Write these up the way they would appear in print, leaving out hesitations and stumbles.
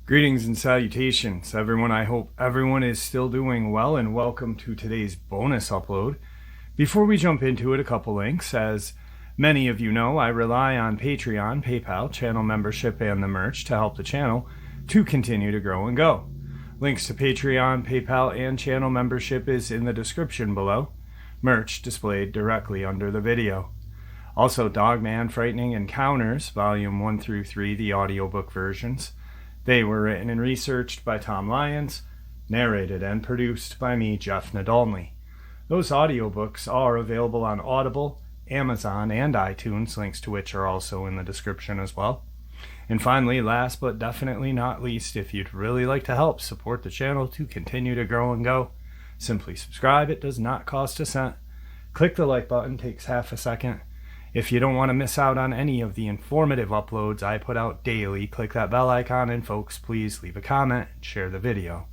Greetings and salutations, everyone. I hope everyone is still doing well, and welcome to today's bonus upload. Before we jump into it, a couple links. As many of you know, I rely on Patreon, PayPal, channel membership, and the merch to help the channel to continue to grow and go. Links to Patreon, PayPal, and channel membership is in the description below. Merch displayed directly under the video. Also, Dogman Frightening Encounters, Volume 1 through 3, the audiobook versions. They were written and researched by Tom Lyons, narrated and produced by me, Jeff Nadolny. Those audiobooks are available on Audible, Amazon, and iTunes, links to which are also in the description as well. And finally, last but definitely not least, if you'd really like to help support the channel to continue to grow and go, simply subscribe. It does not cost a cent. Click the like button, takes half a second. If you don't want to miss out on any of the informative uploads I put out daily, click that bell icon, and folks, please leave a comment and share the video.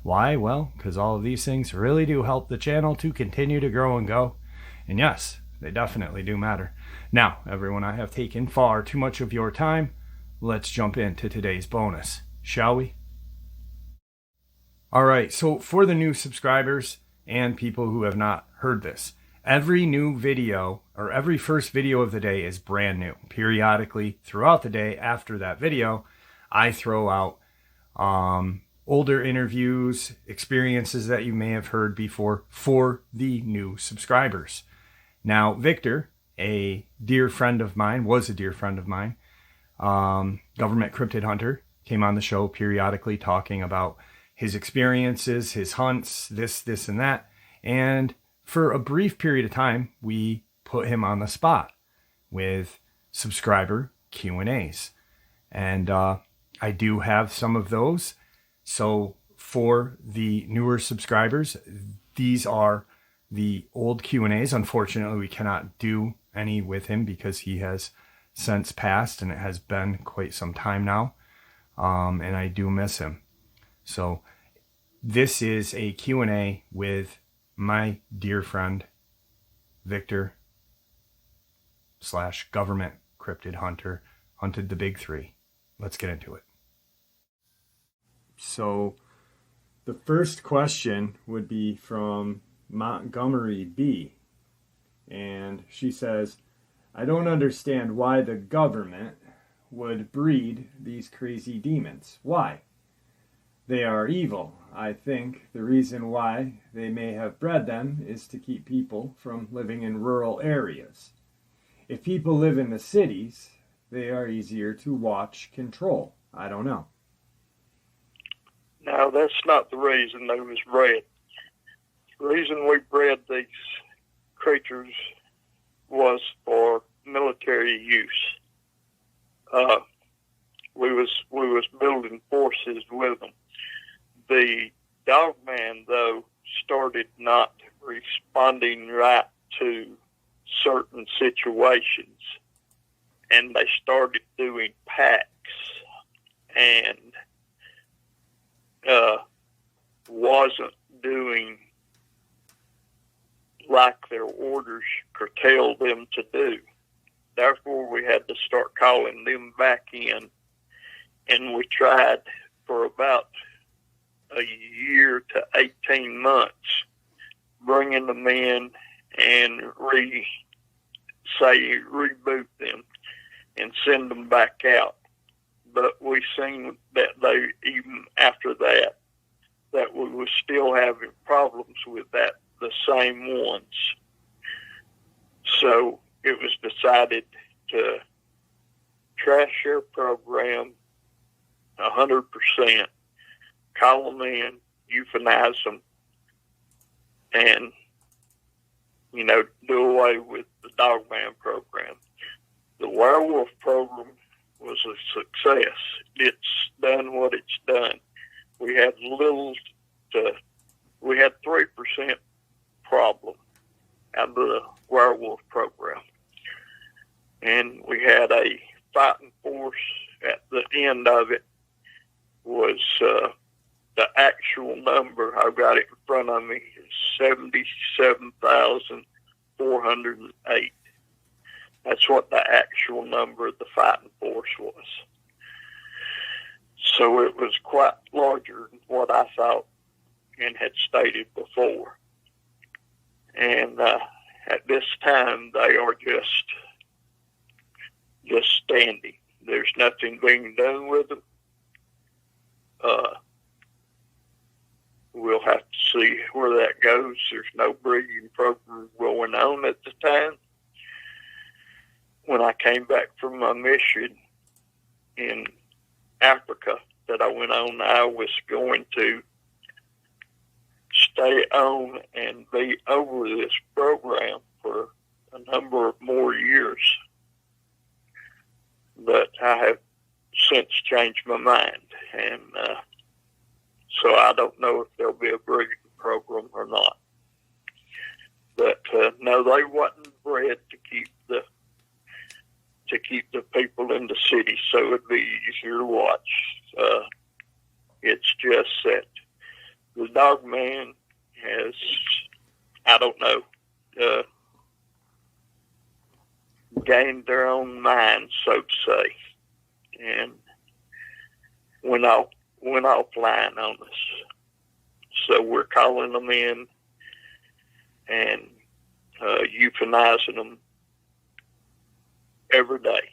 Why? Well, because all of these things really do help the channel to continue to grow and go. And yes, they definitely do matter. Now, everyone, I have taken far too much of your time. Let's jump into today's bonus, shall we? Alright, so for the new subscribers and people who have not heard this, every new video, or every first video of the day, is brand new. Periodically, throughout the day after that video, I throw out older interviews, experiences that you may have heard before for the new subscribers. Now, Victor, a dear friend of mine, was a dear friend of mine, government cryptid hunter, came on the show periodically talking about his experiences, his hunts, this, and that. And for a brief period of time, we put him on the spot with subscriber Q&As. And I do have some of those. So for the newer subscribers, these are the old Q&As. Unfortunately, we cannot do any with him because he has since passed, and it has been quite some time now. And I do miss him. So this is a Q&A with my dear friend, Victor / government cryptid hunter, hunted the big three. Let's get into it. So the first question would be from Montgomery B. And she says, I don't understand why the government would breed these crazy demons. Why? They are evil. I think the reason why they may have bred them is to keep people from living in rural areas. If people live in the cities, they are easier to watch, control. I don't know. No, that's not the reason they was bred. The reason we bred these creatures was for military use. We was building forces with them. The Dogman, though, started not responding right to certain situations, and they started doing packs and wasn't doing like their orders curtailed them to do. Therefore, we had to start calling them back in, and we tried for about a year to 18 months, bringing them in and reboot them and send them back out. But we seen that they, even after that we were still having problems with that, the same ones. So it was decided to trash their program 100%, call them in, euthanize them, and, do away with the Dogman program. The werewolf program was a success. It's done what it's done. We had 3% problem out of the werewolf program. And we had a fighting force at the end of it was the actual number, I've got it in front of me, is 77,000 408. That's what the actual number of the fighting force was. So it was quite larger than what I thought and had stated before. And at this time, they are just standing. There's nothing being done with them. We'll have to see where that goes. There's no breeding program going on at the time. When I came back from my mission in Africa that I went on, I was going to stay on and be over this program for a number of more years. But I have since changed my mind, and so I don't know if there'll be a breeding program or not. But no, they wasn't bred to keep the people in the city, so it'd be easier to watch. It's just that the Dogman has, I don't know, gained their own mind, so to say, and went offline on us. So we're calling them in and euthanizing them every day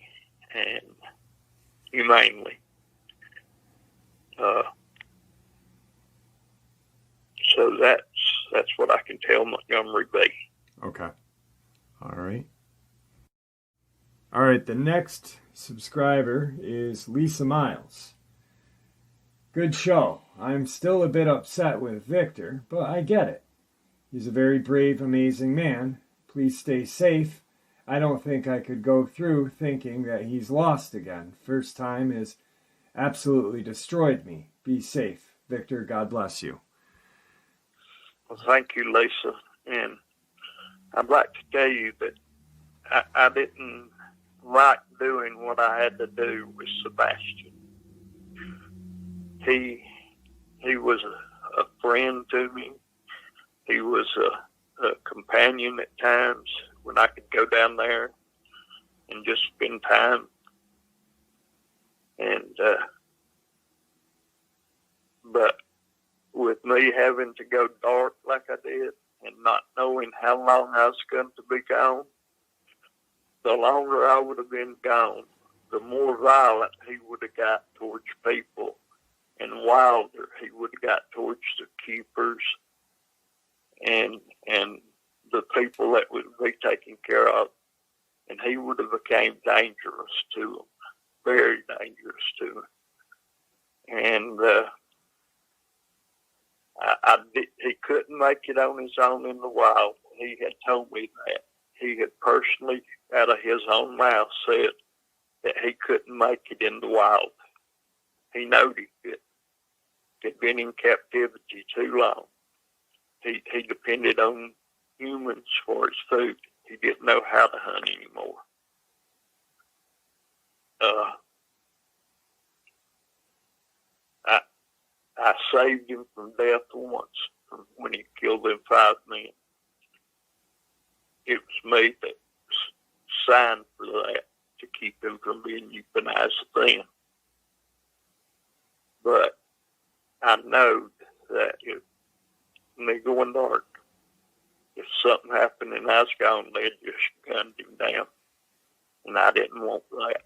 and humanely. So that's what I can tell Montgomery B. Okay. All right, the next subscriber is Lisa Miles. Good show. I'm still a bit upset with Victor, but I get it. He's a very brave, amazing man. Please stay safe. I don't think I could go through thinking that he's lost again. First time has absolutely destroyed me. Be safe. Victor, God bless you. Well, thank you, Lisa. And I'd like to tell you that I didn't like doing what I had to do with Sebastian. He was a friend to me. He was a companion at times when I could go down there and just spend time. And but with me having to go dark like I did and not knowing how long I was going to be gone, the longer I would have been gone, the more violent he would have got towards people, and wilder he would have got towards the keepers and the people that would be taken care of, and he would have became dangerous to them, very dangerous to them. And he couldn't make it on his own in the wild. He had told me that. He had personally, out of his own mouth, said that he couldn't make it in the wild. He knew he could. He'd been in captivity too long. He depended on humans for his food. He didn't know how to hunt anymore. I saved him from death once when he killed them 5 men. It was me that signed for that to keep him from being euthanized then. But I know that if me going dark, if something happened and I was gone, they'd just gunned him down. And I didn't want that.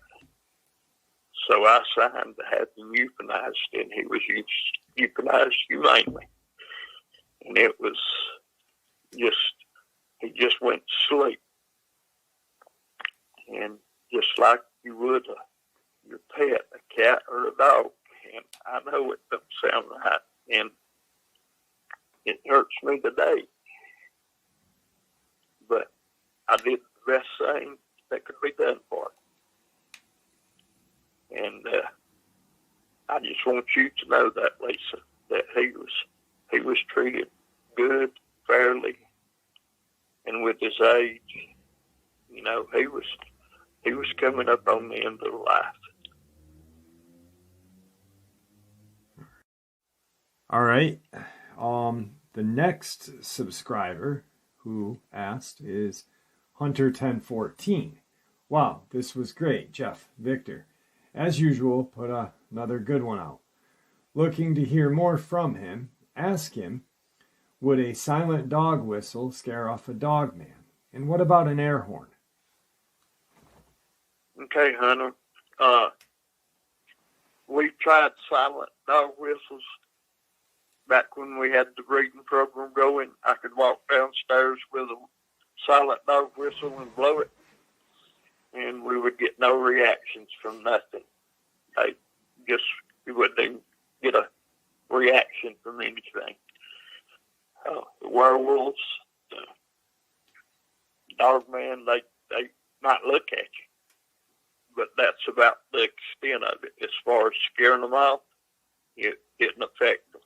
So I signed to have him euthanized, and he was euthanized humanely. And it was just, he just went to sleep. And just like you would your pet, a cat or a dog. And I know it doesn't sound right, and it hurts me today. But I did the best thing that could be done for him. And I just want you to know that, Lisa, that he was treated good, fairly, and with his age, you know, he was coming up on the end of life. All right. The next subscriber, who asked is Hunter 1014. Wow, this was great, Jeff, Victor. As usual, put another good one out. Looking to hear more from him, ask him, would a silent dog whistle scare off a dogman? And what about an air horn? Okay, Hunter. We tried silent dog whistles back when we had the breeding program going. I could walk downstairs with a silent dog whistle and blow it, and we would get no reactions from nothing. We wouldn't even get a reaction from anything. The werewolves, the dogman, they might look at you, but that's about the extent of it. As far as scaring them off, it didn't affect them.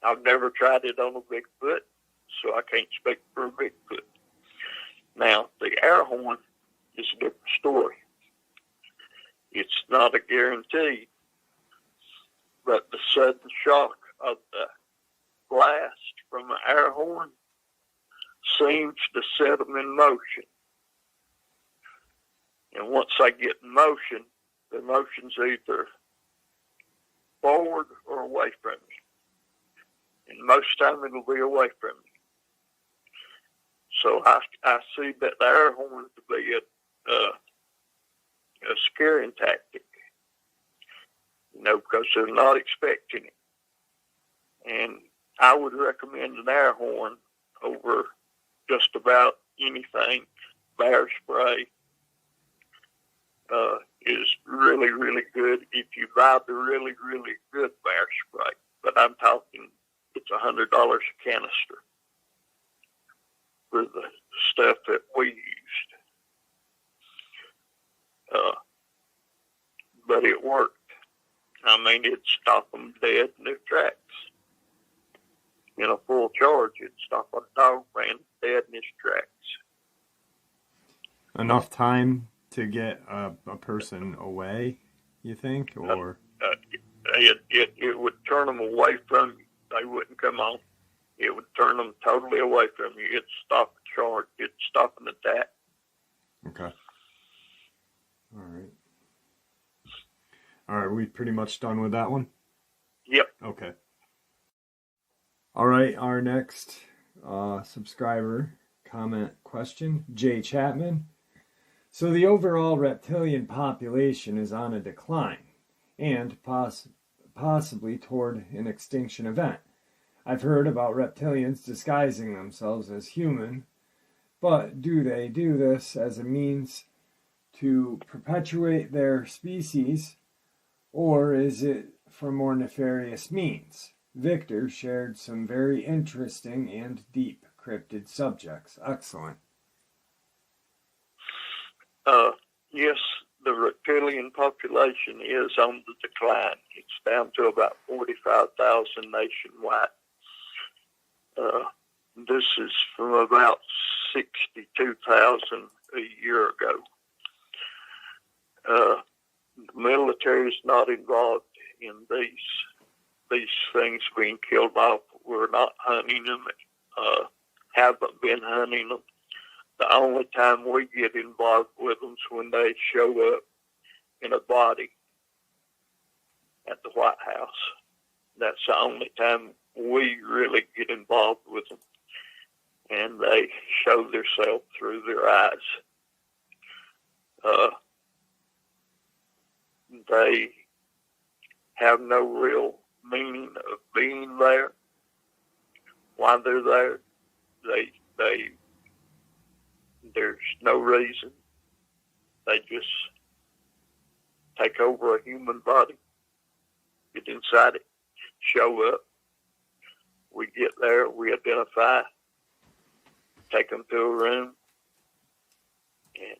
I've never tried it on a Bigfoot, so I can't speak for a Bigfoot. Now, the air horn is a different story. It's not a guarantee, but the sudden shock of the blast from an air horn seems to set them in motion. And once they get in motion, the motion's either forward or away from you. And most time it'll be away from you. So I see that the air horn to be a scaring tactic, because they're not expecting it. And I would recommend an air horn over just about anything. Bear spray is really, really good if you buy the really, really good bear spray. But I'm talking, it's $100 a canister for the stuff that we used. But it worked. I mean, it'd stop them dead in their tracks. In a full charge, it'd stop a dog man dead in his tracks. Enough time to get a person away, you think? Or it would turn them away from you. They wouldn't come on. It would turn them totally away from you. It'd stop a charge. It'd stop an attack. Okay. All right. All right, we pretty much done with that one? Yep. Okay. All right, our next subscriber comment question, Jay Chapman. So the overall reptilian population is on a decline and possibly toward an extinction event. I've heard about reptilians disguising themselves as human, but do they do this as a means to perpetuate their species, or is it for more nefarious means? Victor shared some very interesting and deep cryptid subjects. Excellent. Yes, the reptilian population is on the decline. It's down to about 45,000 nationwide. This is from about 62,000 a year ago. The military is not involved in these things being killed off. We're not hunting them, haven't been hunting them. The only time we get involved with them is when they show up in a body at the White House. That's the only time we really get involved with them. And they show themselves through their eyes. They have no real meaning of being there. Why they're there, there's no reason. They just take over a human body, get inside it, show up. We get there, we identify, take them to a room, and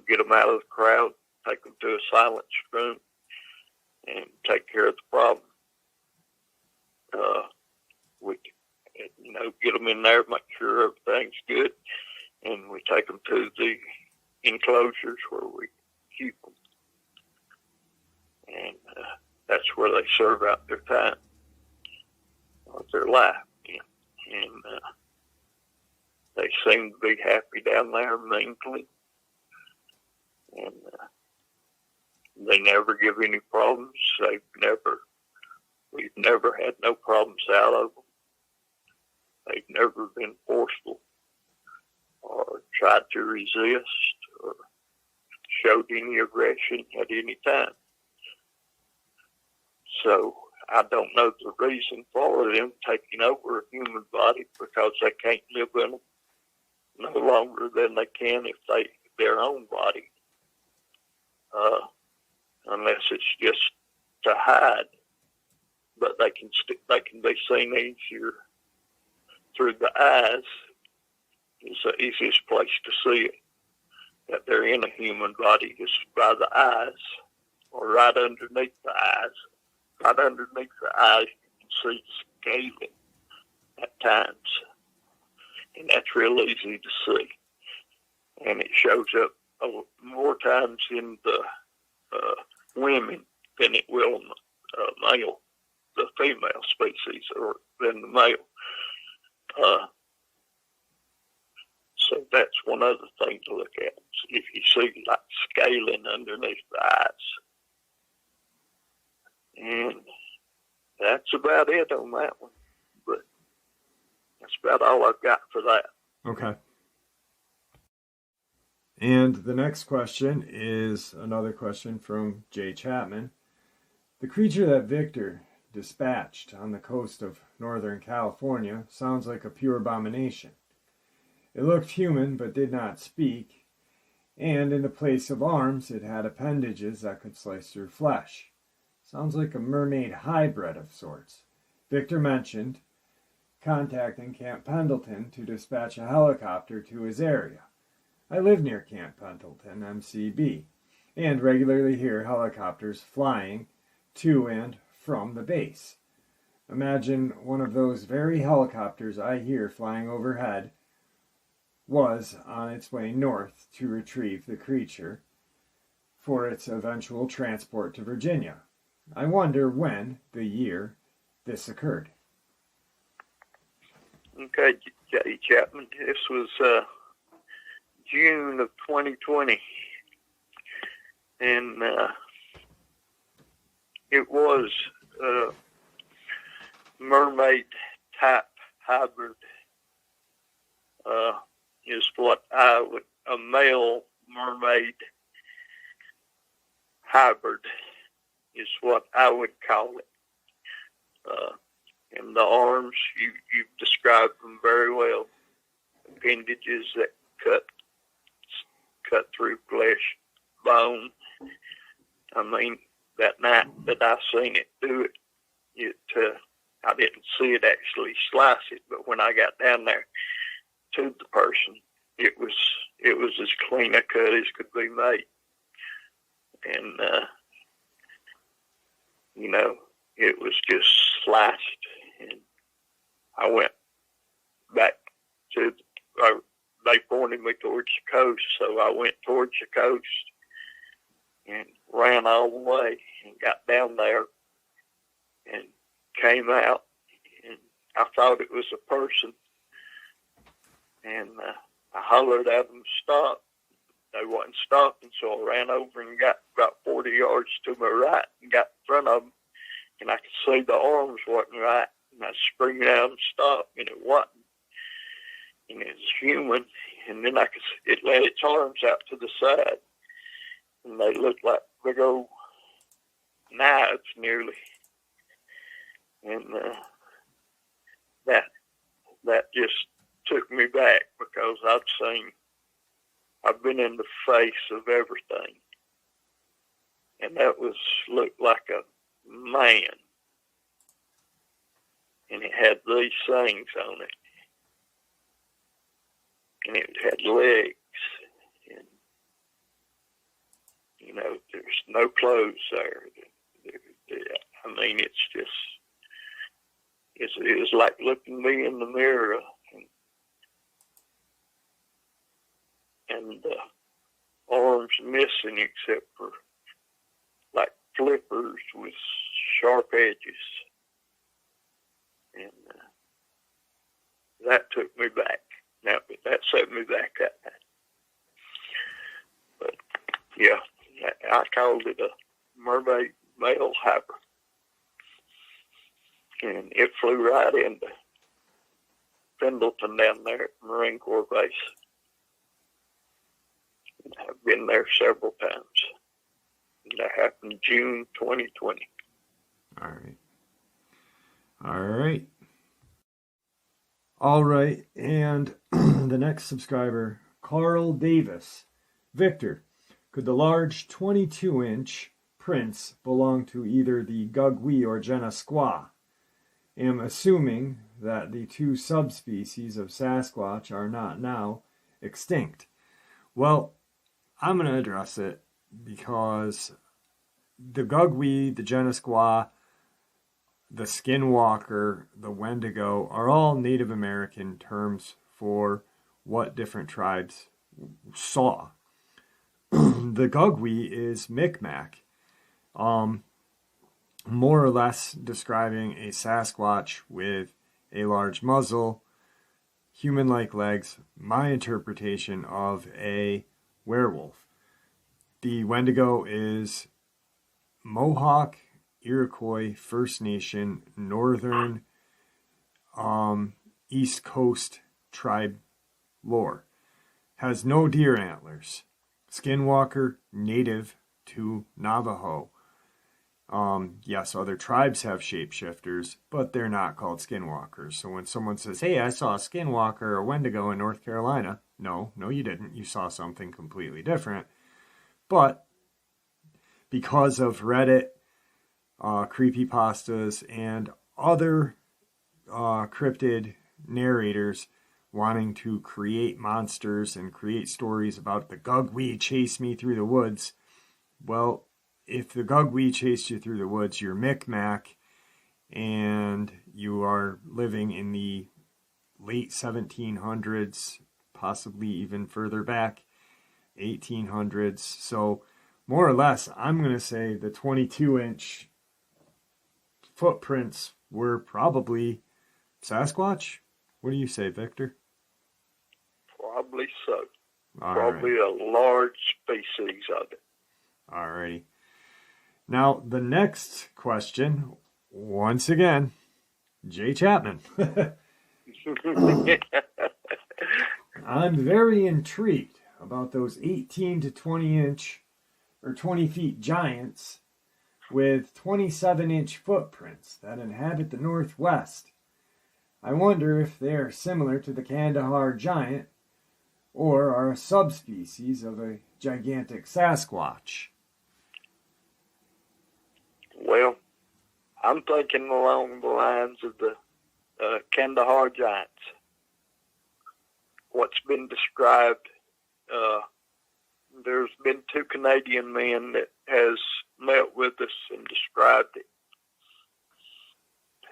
get them out of the crowd, take them to a silence room, and take care of the problem. We get them in there, make sure everything's good, and we take them to the enclosures where we keep them. And that's where they serve out their time, or their life. and they seem to be happy down there mentally, and they never give any problems. We've never had no problems out of them. They've never been forceful or tried to resist or showed any aggression at any time. So I don't know the reason for them taking over a human body, because they can't live in them no longer than they can if their own body, unless it's just to hide. But they can be seen easier through the eyes. Is the easiest place to see it, that they're in a human body, is by the eyes, or right underneath the eyes. Right underneath the eyes, you can see scaling at times, and that's real easy to see. And it shows up more times in the women than it will in the male, the female species, or than the male. So that's one other thing to look at. If you see like scaling underneath the eyes. And that's about it on that one. But that's about all I've got for that. Okay. And the next question is another question from Jay Chapman. The creature that Victor dispatched on the coast of Northern California sounds like a pure abomination. It looked human but did not speak, and in the place of arms it had appendages that could slice through flesh. Sounds like a mermaid hybrid of sorts. Victor mentioned contacting Camp Pendleton to dispatch a helicopter to his area. I live near Camp Pendleton, MCB, and regularly hear helicopters flying to and from the base. Imagine one of those very helicopters I hear flying overhead was on its way north to retrieve the creature for its eventual transport to Virginia. I wonder when, the year, this occurred. Okay, Jay Chapman, this was June of 2020, and it was a mermaid-type hybrid, is what a male mermaid hybrid is what I would call it. And the arms, you've described them very well. Appendages that cut through flesh, bone. I mean, that night that I seen it do it, I didn't see it actually slice it, but when I got down there to the person, it was as clean a cut as could be made. And it was just sliced, and I went back to, they pointed me towards the coast, so I went towards the coast and ran all the way and got down there and came out, and I thought it was a person, and I hollered at them to stop. They wasn't stopping, so I ran over and got about 40 yards to my right and got in front of them, and I could see the arms wasn't right, and I screamed out and stopped, and it wasn't. And it was human, and then it let its arms out to the side, and they looked like big old knives nearly. And that just took me back, because I've been in the face of everything, and that looked like a man, and it had these things on it, and it had legs, and there's no clothes there. I mean, it was like looking me in the mirror, and the arms missing except for like flippers with sharp edges. And me back. Now, that set me back that night. But, yeah, I called it a mermaid male hopper. And it flew right into Pendleton down there at Marine Corps Base. I've been there several times. That happened June 2020. All right. All right. And the next subscriber, Carl Davis. Victor, could the large 22-inch prints belong to either the Gov'T or Sasquatch? Am assuming that the two subspecies of Sasquatch are not now extinct. Well, I'm going to address it because the Gov'T, the Sasquatch, the Skinwalker, the Wendigo are all Native American terms for what different tribes saw. The Gov'T is Micmac, more or less describing a Sasquatch with a large muzzle, human-like legs, my interpretation of a werewolf. The Wendigo is Mohawk, Iroquois, First Nation, Northern, East Coast tribe lore. Has no deer antlers. Skinwalker, native to Navajo. Yes, other tribes have shapeshifters, but they're not called skinwalkers. So when someone says, hey, I saw a skinwalker or Wendigo in North Carolina, no, you didn't. You saw something completely different. But because of Reddit, creepypastas, and other cryptid narrators wanting to create monsters and create stories about the Gov'T chased me through the woods, well, if the Gov'T chased you through the woods, you're Micmac, and you are living in the late 1700s, possibly even further back, 1800s. So more or less, I'm going to say the 22-inch footprints were probably Sasquatch. What do you say, Victor? Probably so. Probably a large species of it. All righty. Now, the next question, once again, Jay Chapman. I'm very intrigued about those 18 to 20 inch or 20 feet giants with 27-inch footprints that inhabit the Northwest. I wonder if they are similar to the Kandahar giant or are a subspecies of a gigantic Sasquatch. Well, I'm thinking along the lines of the Kandahar giants. What's been described, there's been 2 Canadian men that has met with us and described it.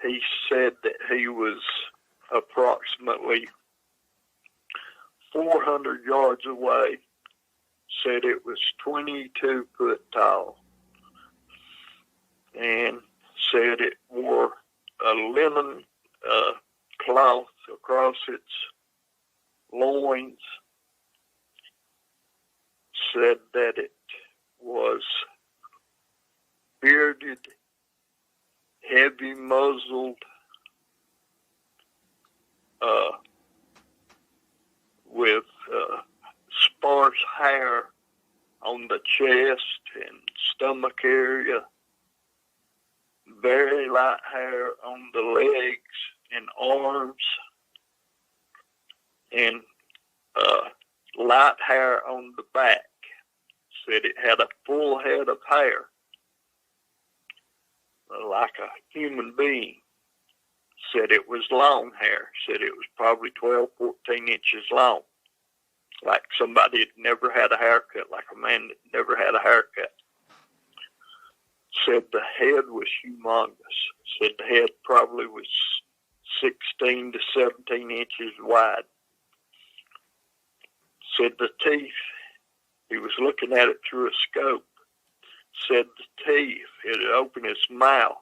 He said that he was approximately 400 yards away, said it was 22 foot tall, and said it wore a linen cloth across its loins, said that it was bearded, heavy muzzled, with sparse hair on the chest and stomach area, very light hair on the legs and arms, and light hair on the back. Said it had a full head of hair, like a human being. Said it was long hair. Said it was probably 12, 14 inches long. Like somebody had never had a haircut, like a man that never had a haircut. Said the head was humongous. Said the head probably was 16 to 17 inches wide. Said the teeth, he was looking at it through a scope. Said the teeth, it had opened his mouth,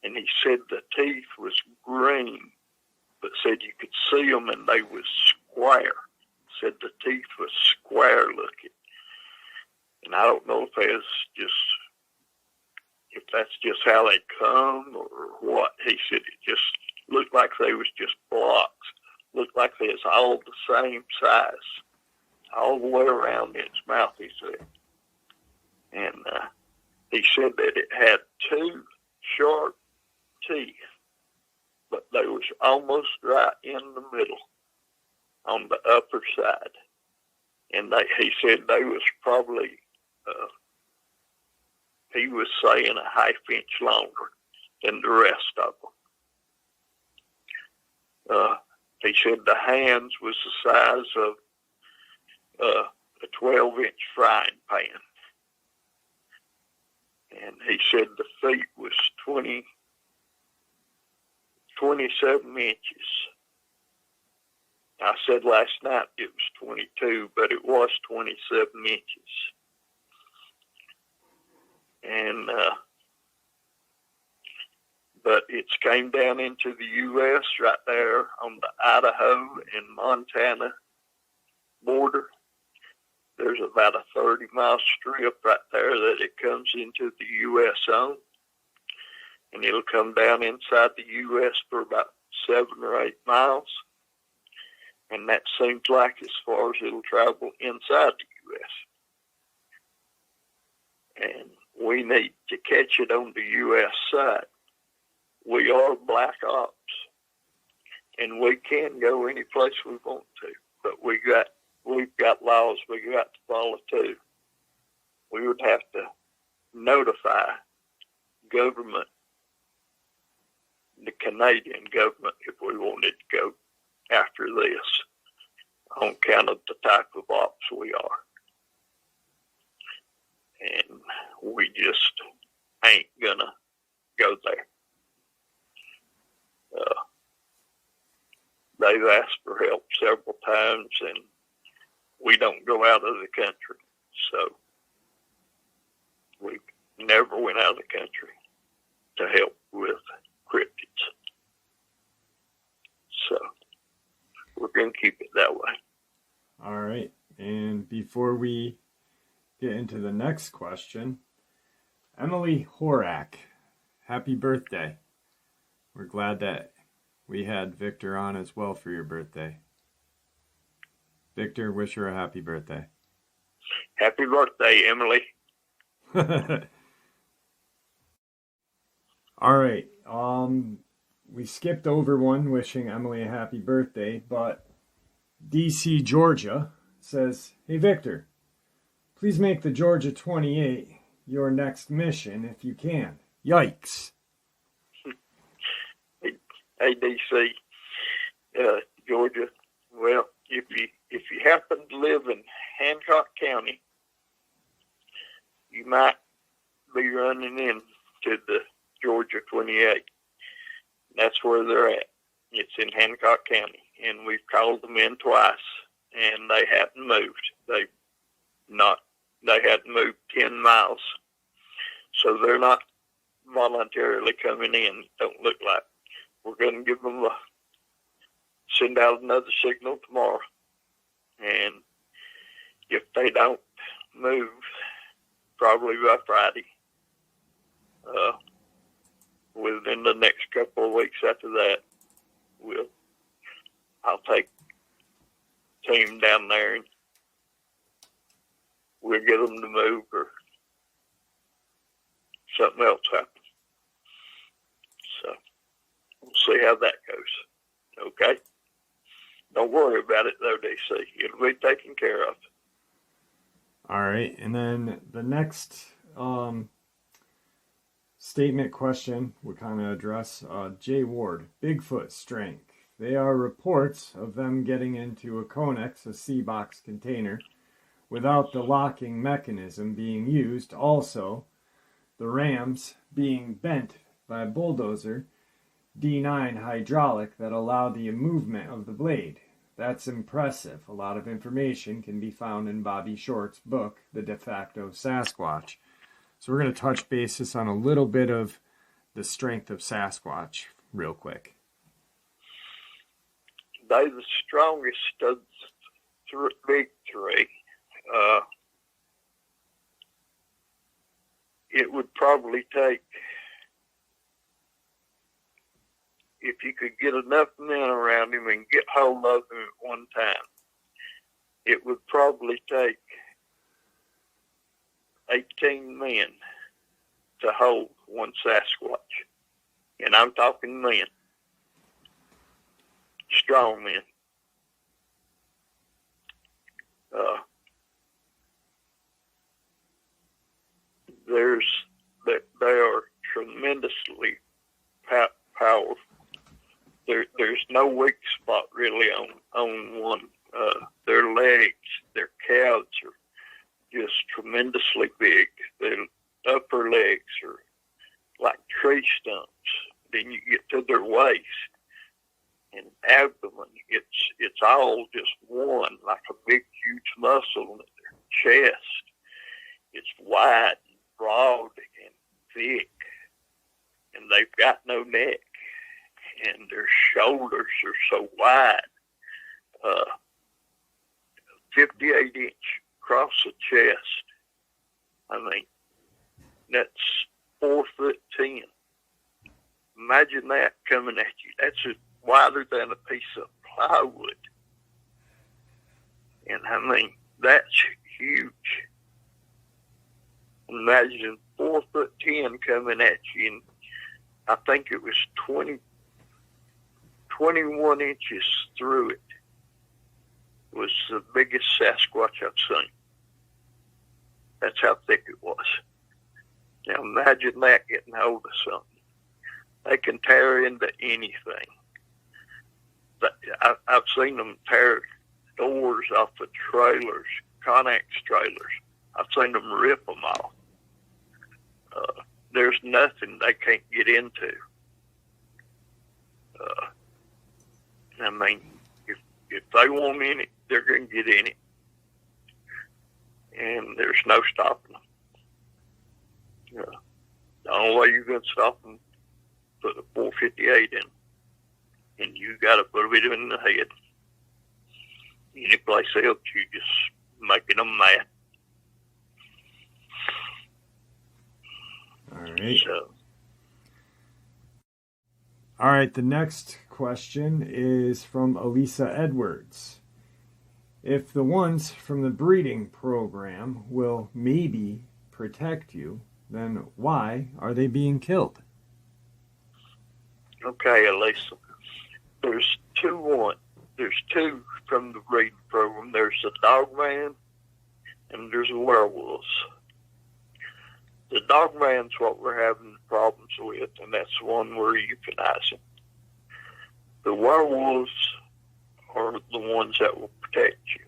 and he said the teeth was green, but said you could see them, and they was square. Said the teeth was square looking. And I don't know if that's just how they come or what. He said it just looked like they was just blocks. Looked like they was all the same size, all the way around its mouth, he said. And he said that it had two sharp teeth, but they was almost right in the middle on the upper side. And he said they was probably, he was saying a half inch longer than the rest of them. He said the hands was the size of a 12-inch frying pan. And he said the feet was 27 inches. I said last night it was 22, but it was 27 inches. And, but it's came down into the U.S. right there on the Idaho and Montana border. There's about a 30-mile strip right there that it comes into the U.S. on. And it'll come down inside the U.S. for about 7 or 8 miles. And that seems like as far as it'll travel inside the U.S. And we need to catch it on the U.S. side. We are black ops, and we can go any place we want to, but we've got laws we got to follow too. We would have to notify government, the Canadian government, if we wanted to go after this on account of the type of ops we are. And we just ain't gonna go there. They've asked for help several times, and we don't go out of the country. So we never went out of the country to help with cryptids. So we're going to keep it that way. All right. And before we get into the next question, Emily Horak, happy birthday. We're glad that we had Victor on as well for your birthday. Victor, wish her a happy birthday. Happy birthday, Emily. All right. We skipped over one wishing Emily a happy birthday, but DC, Georgia says, "Hey, Victor, please make the Georgia 28 your next mission if you can." Yikes. Hey, DC, Georgia. Well, if you happen to live in Hancock County, you might be running into the Georgia 28. That's where they're at. It's in Hancock County, and we've called them in twice, and they hadn't moved. They hadn't moved 10 miles, so they're not voluntarily coming in. Don't look like. We're going to give them send out another signal tomorrow, and if they don't move, probably by Friday, within the next couple of weeks after that, I'll take the team down there and we'll get them to move or something else happens. So we'll see how that goes. Okay? Don't worry about it though, DC. It'll be taken care of. All right, and then the next statement question we kind of address, Jay Ward, Bigfoot strength. They are reports of them getting into a Conex, a sea box container, without the locking mechanism being used. Also, the rams being bent by a bulldozer, D9 hydraulic that allow the movement of the blade. That's impressive. A lot of information can be found in Bobby Short's book, The De Facto Sasquatch. So we're going to touch basis on a little bit of the strength of Sasquatch real quick. They're the strongest of the big three. It would probably take, if you could get enough men around him and get hold of him at one time, it would probably take 18 men to hold one Sasquatch. And I'm talking men. Strong men. They are tremendously powerful. There's no weak spot really on one. Their legs, their calves are just tremendously big. Their upper legs are like tree stumps. Then you get to their waist and abdomen. It's all just one, like a big, huge muscle in their chest. It's wide, and broad, and thick, and they've got no neck, and their shoulders are so wide, 58-inch across the chest. I mean, that's 4'10". Imagine that coming at you. That's wider than a piece of plywood. And I mean, that's huge. Imagine 4'10" coming at you, and I think it was 21 inches through it. It was the biggest Sasquatch I've seen. That's how thick it was. Now imagine that getting hold of something. They can tear into anything. I've seen them tear doors off of trailers, Connex trailers. I've seen them rip them off. There's nothing they can't get into. I mean, if they want in it, they're going to get in it. And there's no stopping them. The only way you're going to stop them, put a 458 in, and you got to put it in the head. Any place else, you just making them mad. All right. So, all right, the next question is from Elisa Edwards. If the ones from the breeding program will maybe protect you, then why are they being killed? okay, Elisa. There's two from the breeding program. There's a Dogman and there's a werewolves. The Dogman's what we're having problems with, and that's the one we're euthanizing. The werewolves are the ones that will protect you.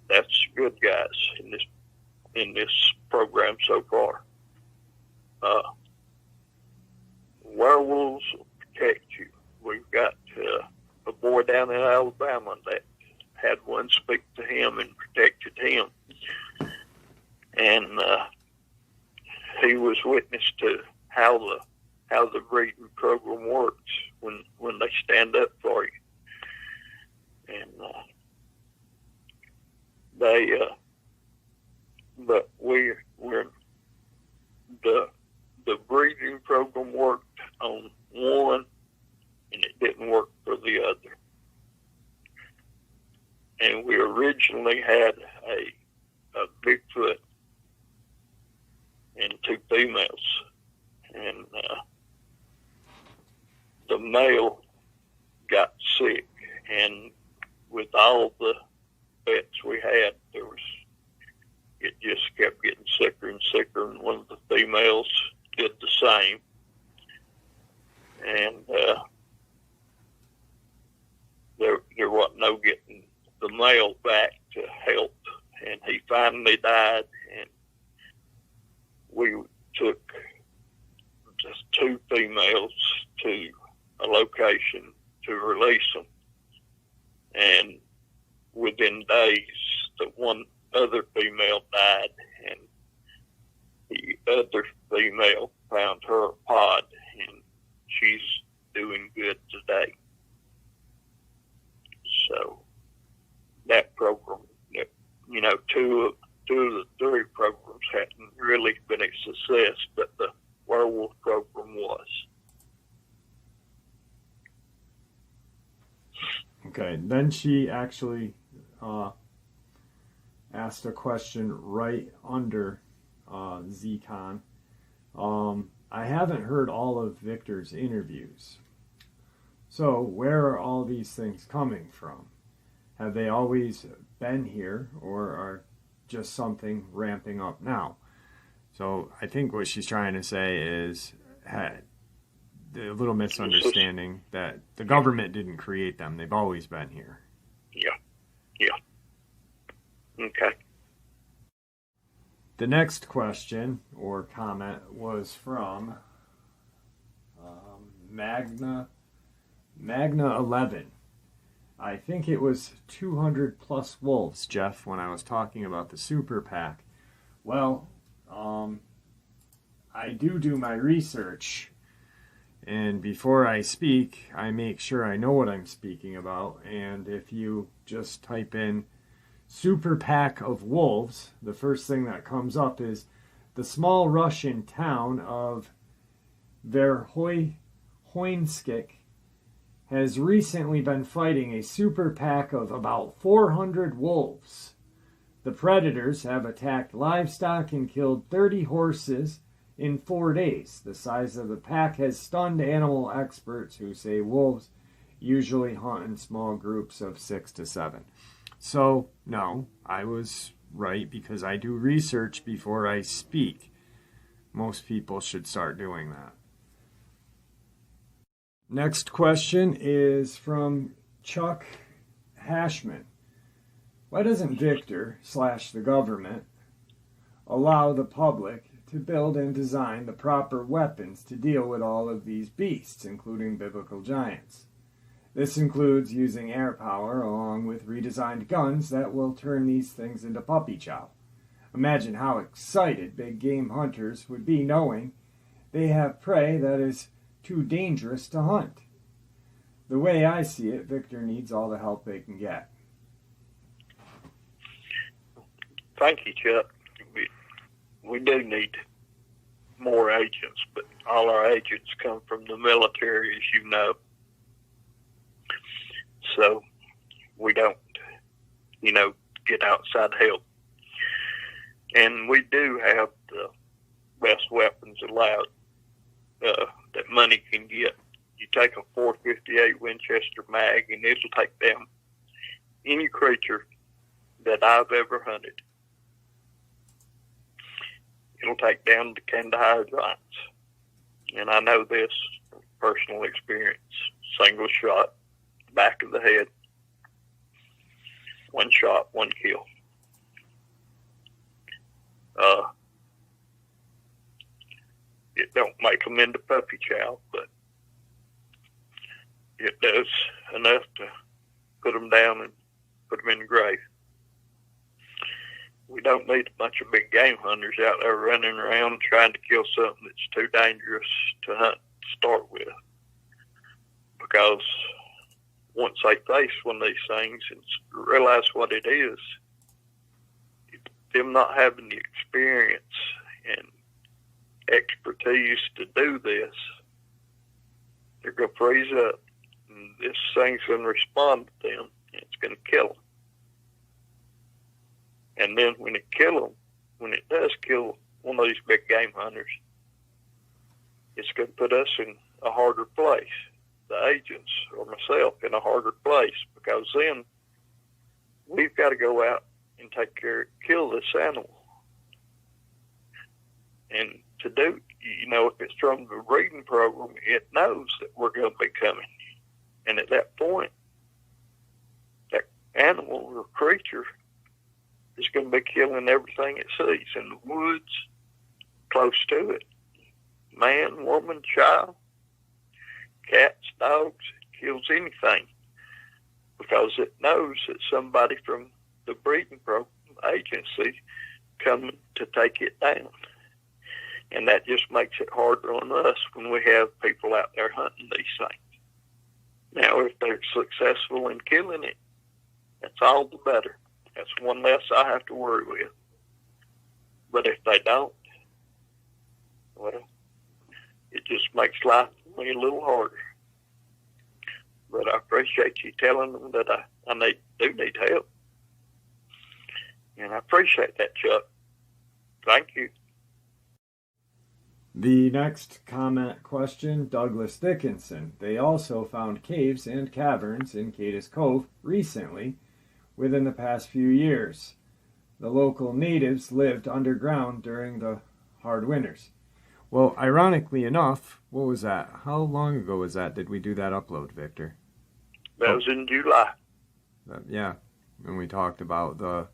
That's good guys in this program so far. Werewolves will protect you. We've got a boy down in Alabama that had one speak to him and protected him, and he was witness to how the breeding program works when they stand up for you. And but we're the breeding program worked on one, and it didn't work for the other. And we originally had a Bigfoot and two females, and the male got sick, and with all the pets we had, it just kept getting sicker and sicker, and one of the females did the same. And there wasn't no getting the male back to help, and he finally died, and we took just two females to a location to release them. And within days, the one other female died, and the other female found her pod, and she's doing good today. two of the three programs hadn't really been a success, but the werewolf program was. Okay, then she actually asked a question right under Zcon. I haven't heard all of Victor's interviews. So, where are all these things coming from? Have they always been here, or are just something ramping up now? So, I think what she's trying to say is the little misunderstanding that the government didn't create them. They've always been here. Yeah. Okay. The next question or comment was from Magna 11. I think it was 200 plus wolves, Jeff, when I was talking about the super PAC. Well, I do my research, and before I speak, I make sure I know what I'm speaking about. And if you just type in super pack of wolves, the first thing that comes up is the small Russian town of Verhoynskik has recently been fighting a super pack of about 400 wolves. The predators have attacked livestock and killed 30 horses in 4 days. The size of the pack has stunned animal experts who say wolves usually hunt in small groups of 6 to 7. So, no, I was right because I do research before I speak. Most people should start doing that. Next question is from Chuck Hashman. Why doesn't Victor / the government allow the public to build and design the proper weapons to deal with all of these beasts, including biblical giants? This includes using air power along with redesigned guns that will turn these things into puppy chow. Imagine how excited big game hunters would be knowing they have prey that is too dangerous to hunt. The way I see it, Victor needs all the help they can get. Thank you, Chuck. We do need more agents, but all our agents come from the military, as you know. So we don't, get outside help. And we do have the best weapons allowed that money can get. You take a .458 Winchester mag, and it'll take down any creature that I've ever hunted. It'll take down the Kandahar giants. And I know this from personal experience. Single shot, back of the head. One shot, one kill. It don't make them into puppy chow, but it does enough to put them down and put them in the grave. We don't need a bunch of big game hunters out there running around trying to kill something that's too dangerous to hunt to start with. Because once they face one of these things and realize what it is, them not having the experience and expertise to do this, they're going to freeze up. And this thing's going to respond to them, and it's going to kill them. And then when it does kill one of these big game hunters, it's going to put us in a harder place, the agents or myself in a harder place, because then we've got to go out and kill this animal. And to do, if it's from the breeding program, it knows that we're going to be coming. And at that point, that animal or creature is going to be killing everything it sees in the woods, close to it. Man, woman, child, cats, dogs, it kills anything because it knows that somebody from the breeding program agency coming to take it down. And that just makes it harder on us when we have people out there hunting these things. Now, if they're successful in killing it, that's all the better. That's one less I have to worry with. But if they don't, well, it just makes life for me a little harder. But I appreciate you telling them that I do need help. And I appreciate that, Chuck. Thank you. The next comment question, Douglas Dickinson. They also found caves and caverns in Cades Cove recently, within the past few years. The local natives lived underground during the hard winters. Well, ironically enough, what was that? How long ago was that? Did we do that upload, Victor? That was in July. Yeah, and we talked about the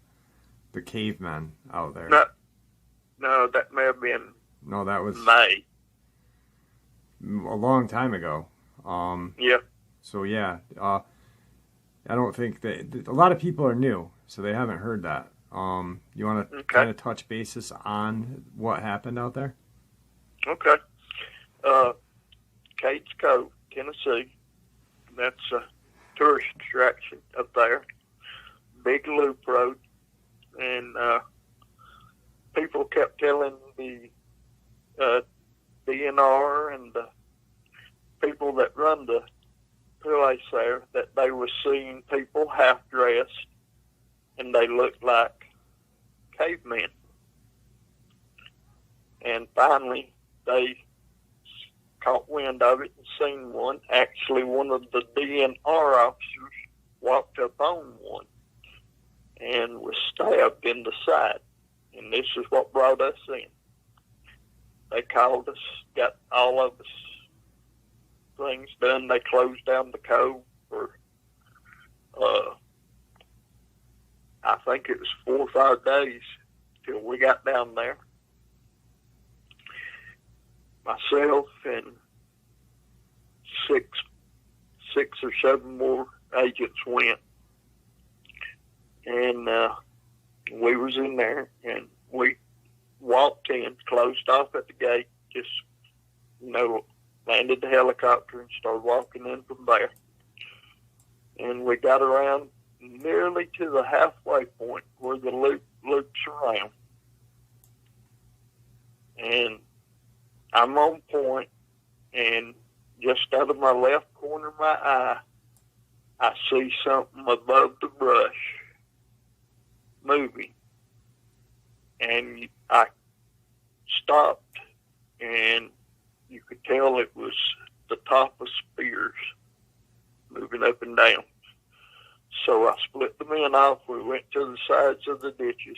cavemen out there. No, that may have been No, that was May. A long time ago. Yeah. So yeah, I don't think that a lot of people are new, so they haven't heard that. You want to kind of touch basis on what happened out there? Okay. Cades Cove, Tennessee. That's a tourist attraction up there. Big loop road. And people kept telling the DNR and the people that run the place there that they were seeing people half-dressed and they looked like cavemen. And finally, they caught wind of it and seen one. Actually, one of the DNR officers walked up on one and was stabbed in the side. And this is what brought us in. They called us, got all of us things done. They closed down the cove for, I think it was 4 or 5 days till we got down there. Myself and six or seven more agents went. And we was in there, and we walked in, closed off at the gate, just, landed the helicopter and started walking in from there. And we got around nearly to the halfway point where the loop loops around. And I'm on point, and just out of my left corner of my eye, I see something above the brush moving. And I stopped, and you could tell it was the top of spears moving up and down. So I split the men off. We went to the sides of the ditches,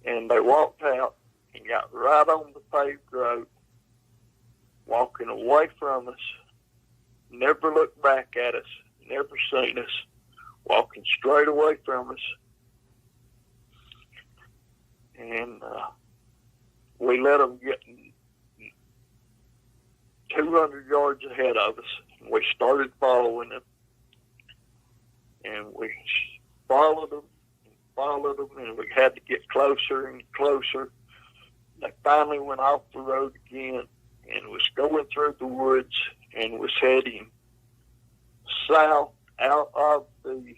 and they walked out and got right on the paved road, walking away from us, never looked back at us, never seen us, walking straight away from us. And we let them get 200 yards ahead of us. And we started following them. And we followed them, and we had to get closer and closer. They finally went off the road again and was going through the woods and was heading south out of the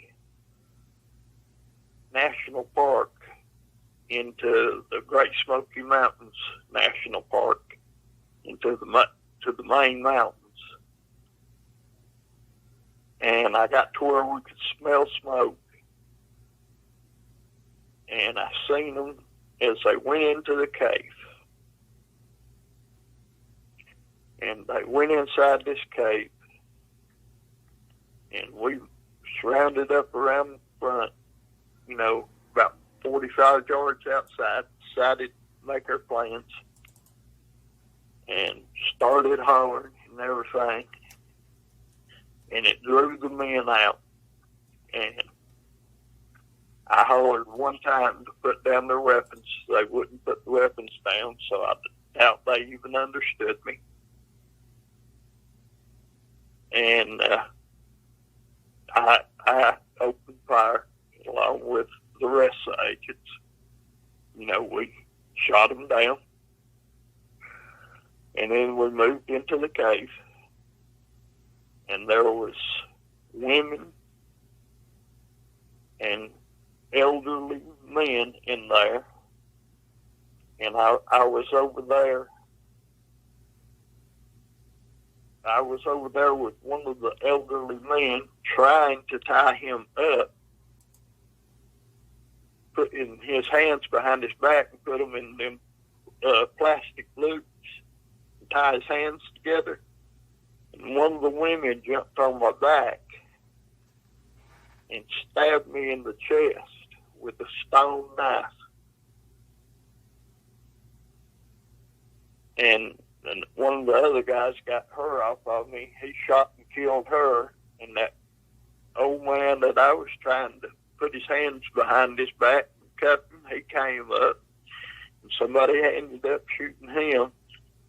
national park into the Great Smoky Mountains National Park, into the main mountains. And I got to where we could smell smoke. And I seen them as they went into the cave. And they went inside this cave. And we surrounded up around the front, about 45 yards outside, decided to make our plans, and started hollering and everything. And it drew the men out. And I hollered one time to put down their weapons. They wouldn't put the weapons down, so I doubt they even understood me. And I opened fire along with the rest of the agents. We shot them down. And then we moved into the cave. And there was women and elderly men in there. And I was over there. I was over there with one of the elderly men trying to tie him up, putting his hands behind his back and put them in them plastic loops and tie his hands together. And one of the women jumped on my back and stabbed me in the chest with a stone knife. And one of the other guys got her off of me. He shot and killed her. And that old man that I was trying to put his hands behind his back and cuff him, he came up. And somebody ended up shooting him.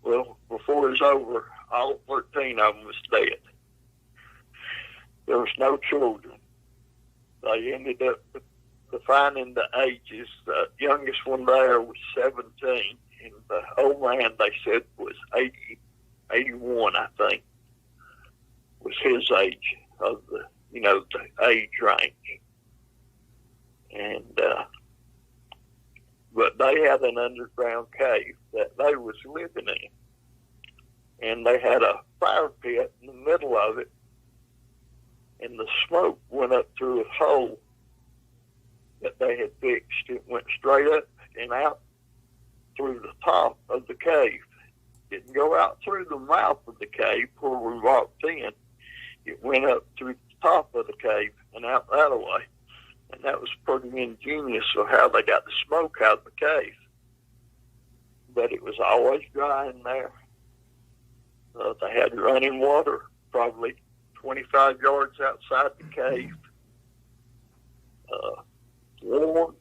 Well, before it was over, all 13 of them was dead. There was no children. They ended up defining the ages. The youngest one there was 17. And the old man, they said, was 81, I think, was his age of the age range. And, but they had an underground cave that they was living in. And they had a fire pit in the middle of it. And the smoke went up through a hole that they had fixed. It went straight up and out through the top of the cave. It didn't go out through the mouth of the cave where we walked in. It went up through the top of the cave and out that way. And that was pretty ingenious of how they got the smoke out of the cave. But it was always dry in there. They had running water probably 25 yards outside the cave. Warm.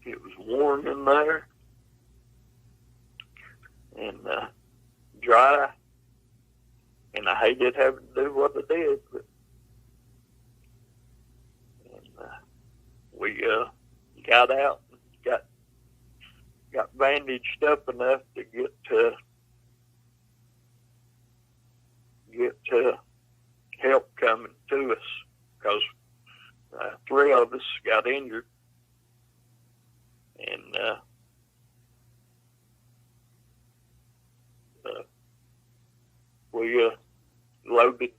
It was warm in there. And dry. And I hated having to do what I did. But, we got out and got bandaged up enough to get help coming to us, because 3 of us got injured. And we loaded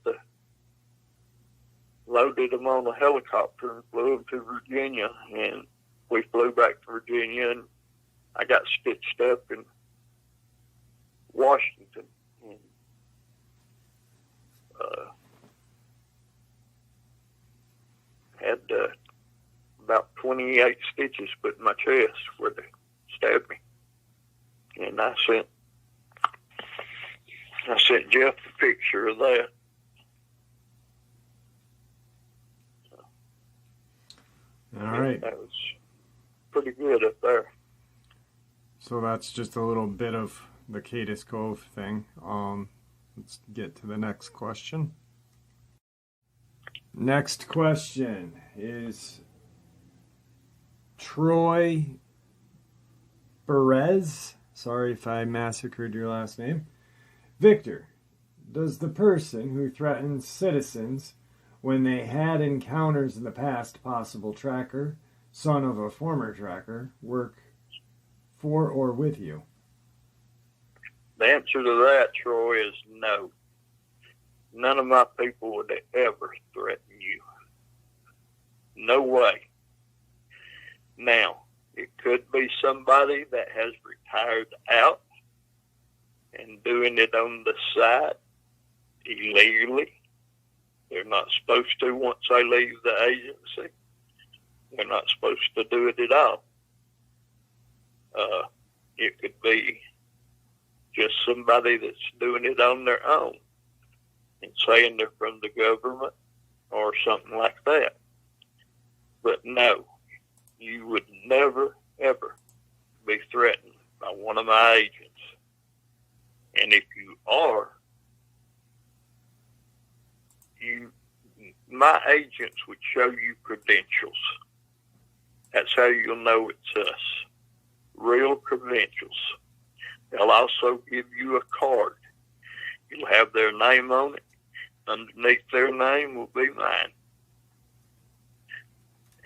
them on a helicopter and flew them to Virginia, and we flew back to Virginia, and I got stitched up in Washington. And, had about 28 stitches put in my chest where they stabbed me. And I sent Jeff a picture of that. All right. That was pretty good up there. So that's just a little bit of the Cades Cove thing. Let's get to the next question. Next question is Troy Perez. Sorry if I massacred your last name. Victor, does the person who threatens citizens when they had encounters in the past, possible tracker, son of a former tracker, work for or with you? The answer to that, Troy, is no. None of my people would ever threaten you. No way. Now, it could be somebody that has retired out and doing it on the side illegally. They're not supposed to once they leave the agency. They're not supposed to do it at all. It could be just somebody that's doing it on their own and saying they're from the government or something like that. But no, you would never, ever be threatened by one of my agents. And if you are, my agents would show you credentials. That's how you'll know it's us. Real credentials. They'll also give you a card. You'll have their name on it. Underneath their name will be mine.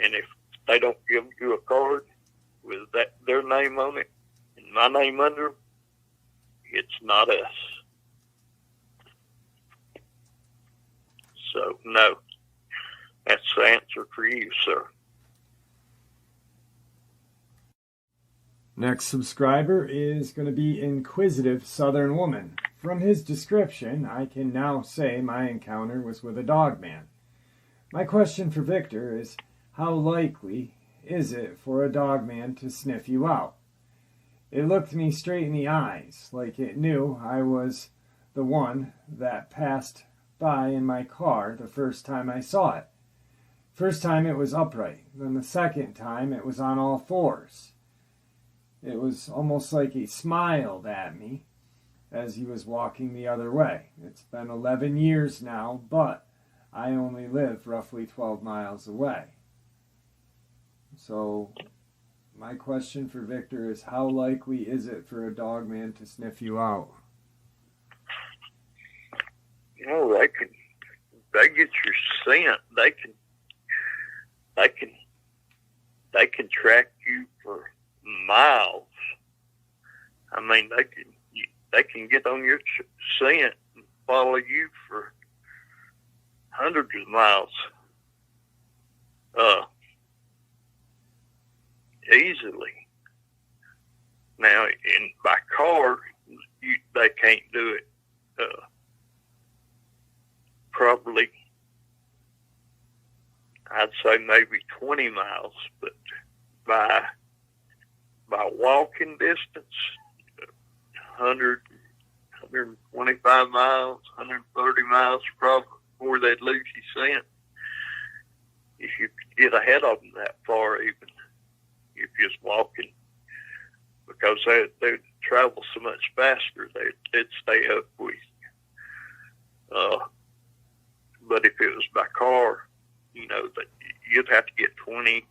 And if they don't give you a card with their name on it and my name under them, it's not us. So, no. That's the answer for you, sir. Next subscriber is going to be Inquisitive Southern Woman. From his description, I can now say my encounter was with a Dogman. My question for Victor is, how likely is it for a Dogman to sniff you out? It looked me straight in the eyes, like it knew I was the one that passed by in my car the first time I saw it. First time it was upright, then the second time it was on all fours. It was almost like he smiled at me as he was walking the other way. It's been 11 years now, but I only live roughly 12 miles away. So my question for Victor is, how likely is it for a Dogman to sniff you out? You know, they get your scent. They can track you for miles. I mean, they can get on your scent and follow you for hundreds of miles. Easily. Now, by car, they can't do it. Probably, I'd say maybe 20 miles, but by walking distance, 100, 125 miles, 130 miles probably before they'd lose your scent. If you could get ahead of them that far, even if you're just walking, because they travel so much faster, they'd stay up with you. But if it was by car, you know, that you'd have to get 20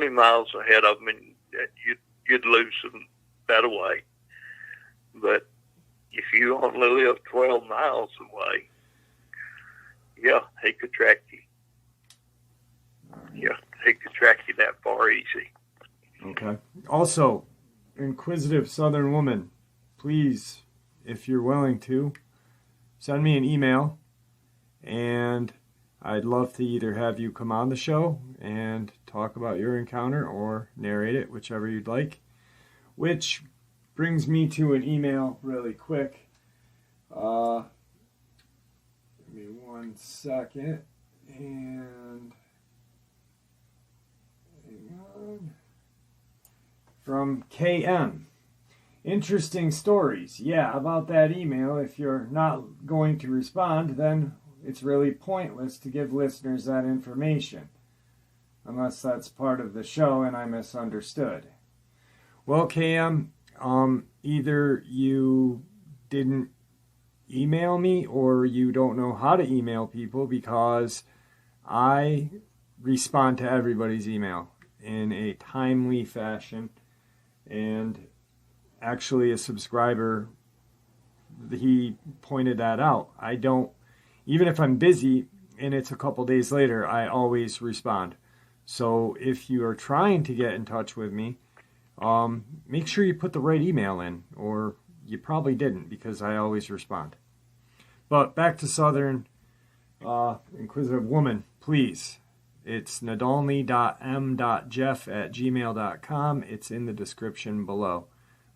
miles ahead of them, and you'd lose them that way. But if you only live 12 miles away, yeah, he could track you. Yeah, he could track you that far easy. Okay. Also, Inquisitive Southern Woman, please, if you're willing to, send me an email, and I'd love to either have you come on the show and talk about your encounter or narrate it, whichever you'd like. Which brings me to an email really quick. Give me 1 second. And hang on. From KM. Interesting stories. Yeah, about that email. If you're not going to respond, then it's really pointless to give listeners that information, unless that's part of the show and I misunderstood. Well, KM, either you didn't email me or you don't know how to email people, because I respond to everybody's email in a timely fashion. And actually a subscriber, he pointed that out. I don't, even if I'm busy and it's a couple days later, I always respond. So if you are trying to get in touch with me, make sure you put the right email in, or you probably didn't, because I always respond. But back to Southern Inquisitive Woman, please. It's nadolny.m.jeff@gmail.com. It's in the description below.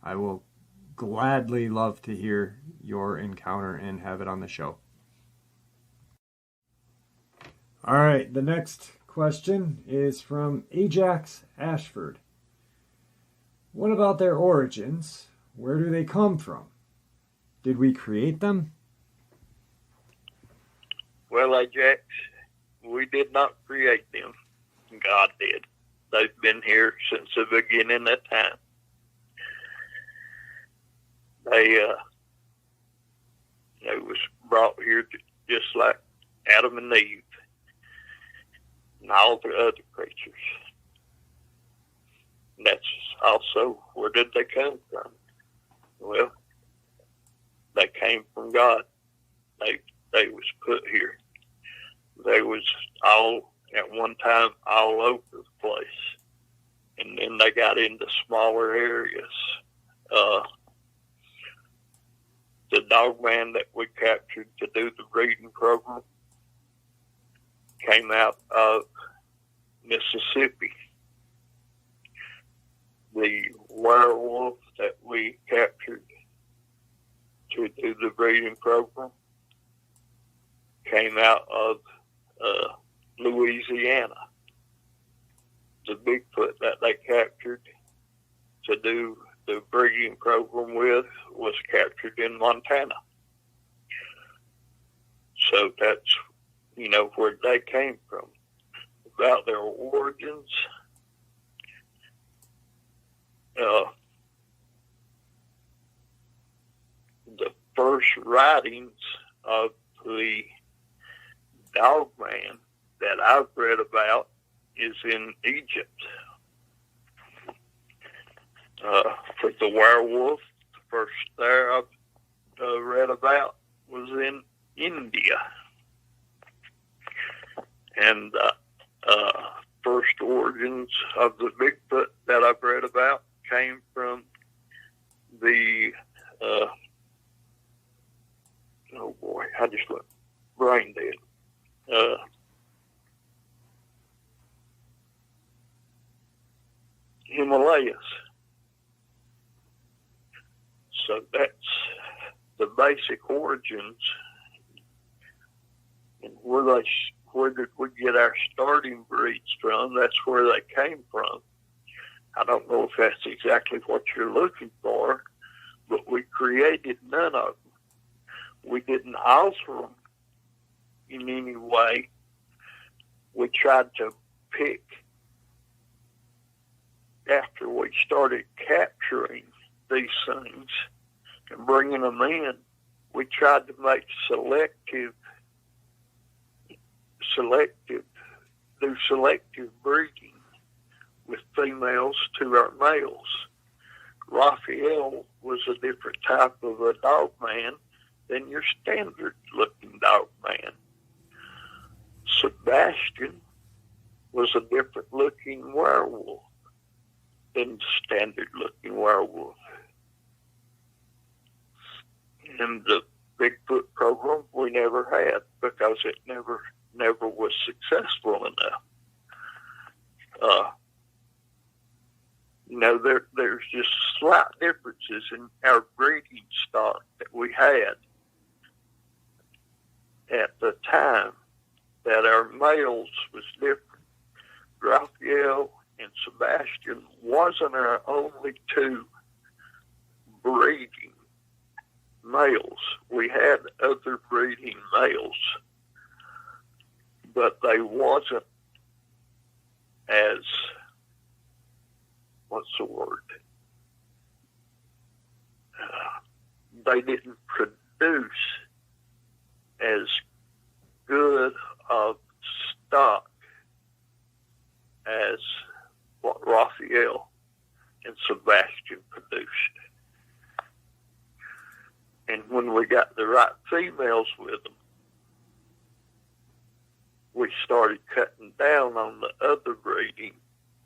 I will gladly love to hear your encounter and have it on the show. All right, the next question is from Ajax Ashford. What about their origins? Where do they come from? Did we create them? Well, Ajax, we did not create them. God did. They've been here since the beginning of time. They was brought here just like Adam and Eve and all the other creatures. And that's also, where did they come from? Well, they came from God. They was put here. They was all at one time all over the place. And then they got into smaller areas. The Dogman that we captured to do the breeding program came out of Mississippi. The werewolf that we captured to do the breeding program came out of Louisiana. The Bigfoot that they captured to do the breeding program with was captured in Montana. So that's, where they came from. About their origins, the first writings of the Dogman that I've read about is in Egypt. For the werewolf, the first there I've read about was in India. And first origins of the Bigfoot that I've read about came from the, oh boy, I just went brain dead. Himalayas. So that's the basic origins. And where did we get our starting breeds from? That's where they came from. I don't know if that's exactly what you're looking for, but we created none of them. We didn't alter them in any way. We tried to pick, after we started capturing these things and bringing them in, we tried to make do selective breeding with females to our males. Raphael was a different type of a Dogman than your standard looking Dogman. Sebastian was a different looking werewolf than the standard looking werewolf. And the Bigfoot program we never had because it never was successful enough. There's just slight differences in our breeding stock that we had at the time, that our males was different. Raphael and Sebastian wasn't our only two breeding males. We had other breeding males, but they wasn't as, what's the word? They didn't produce as good of stock as what Raphael and Sebastian produced. And when we got the right females with them, we started cutting down on the other breeding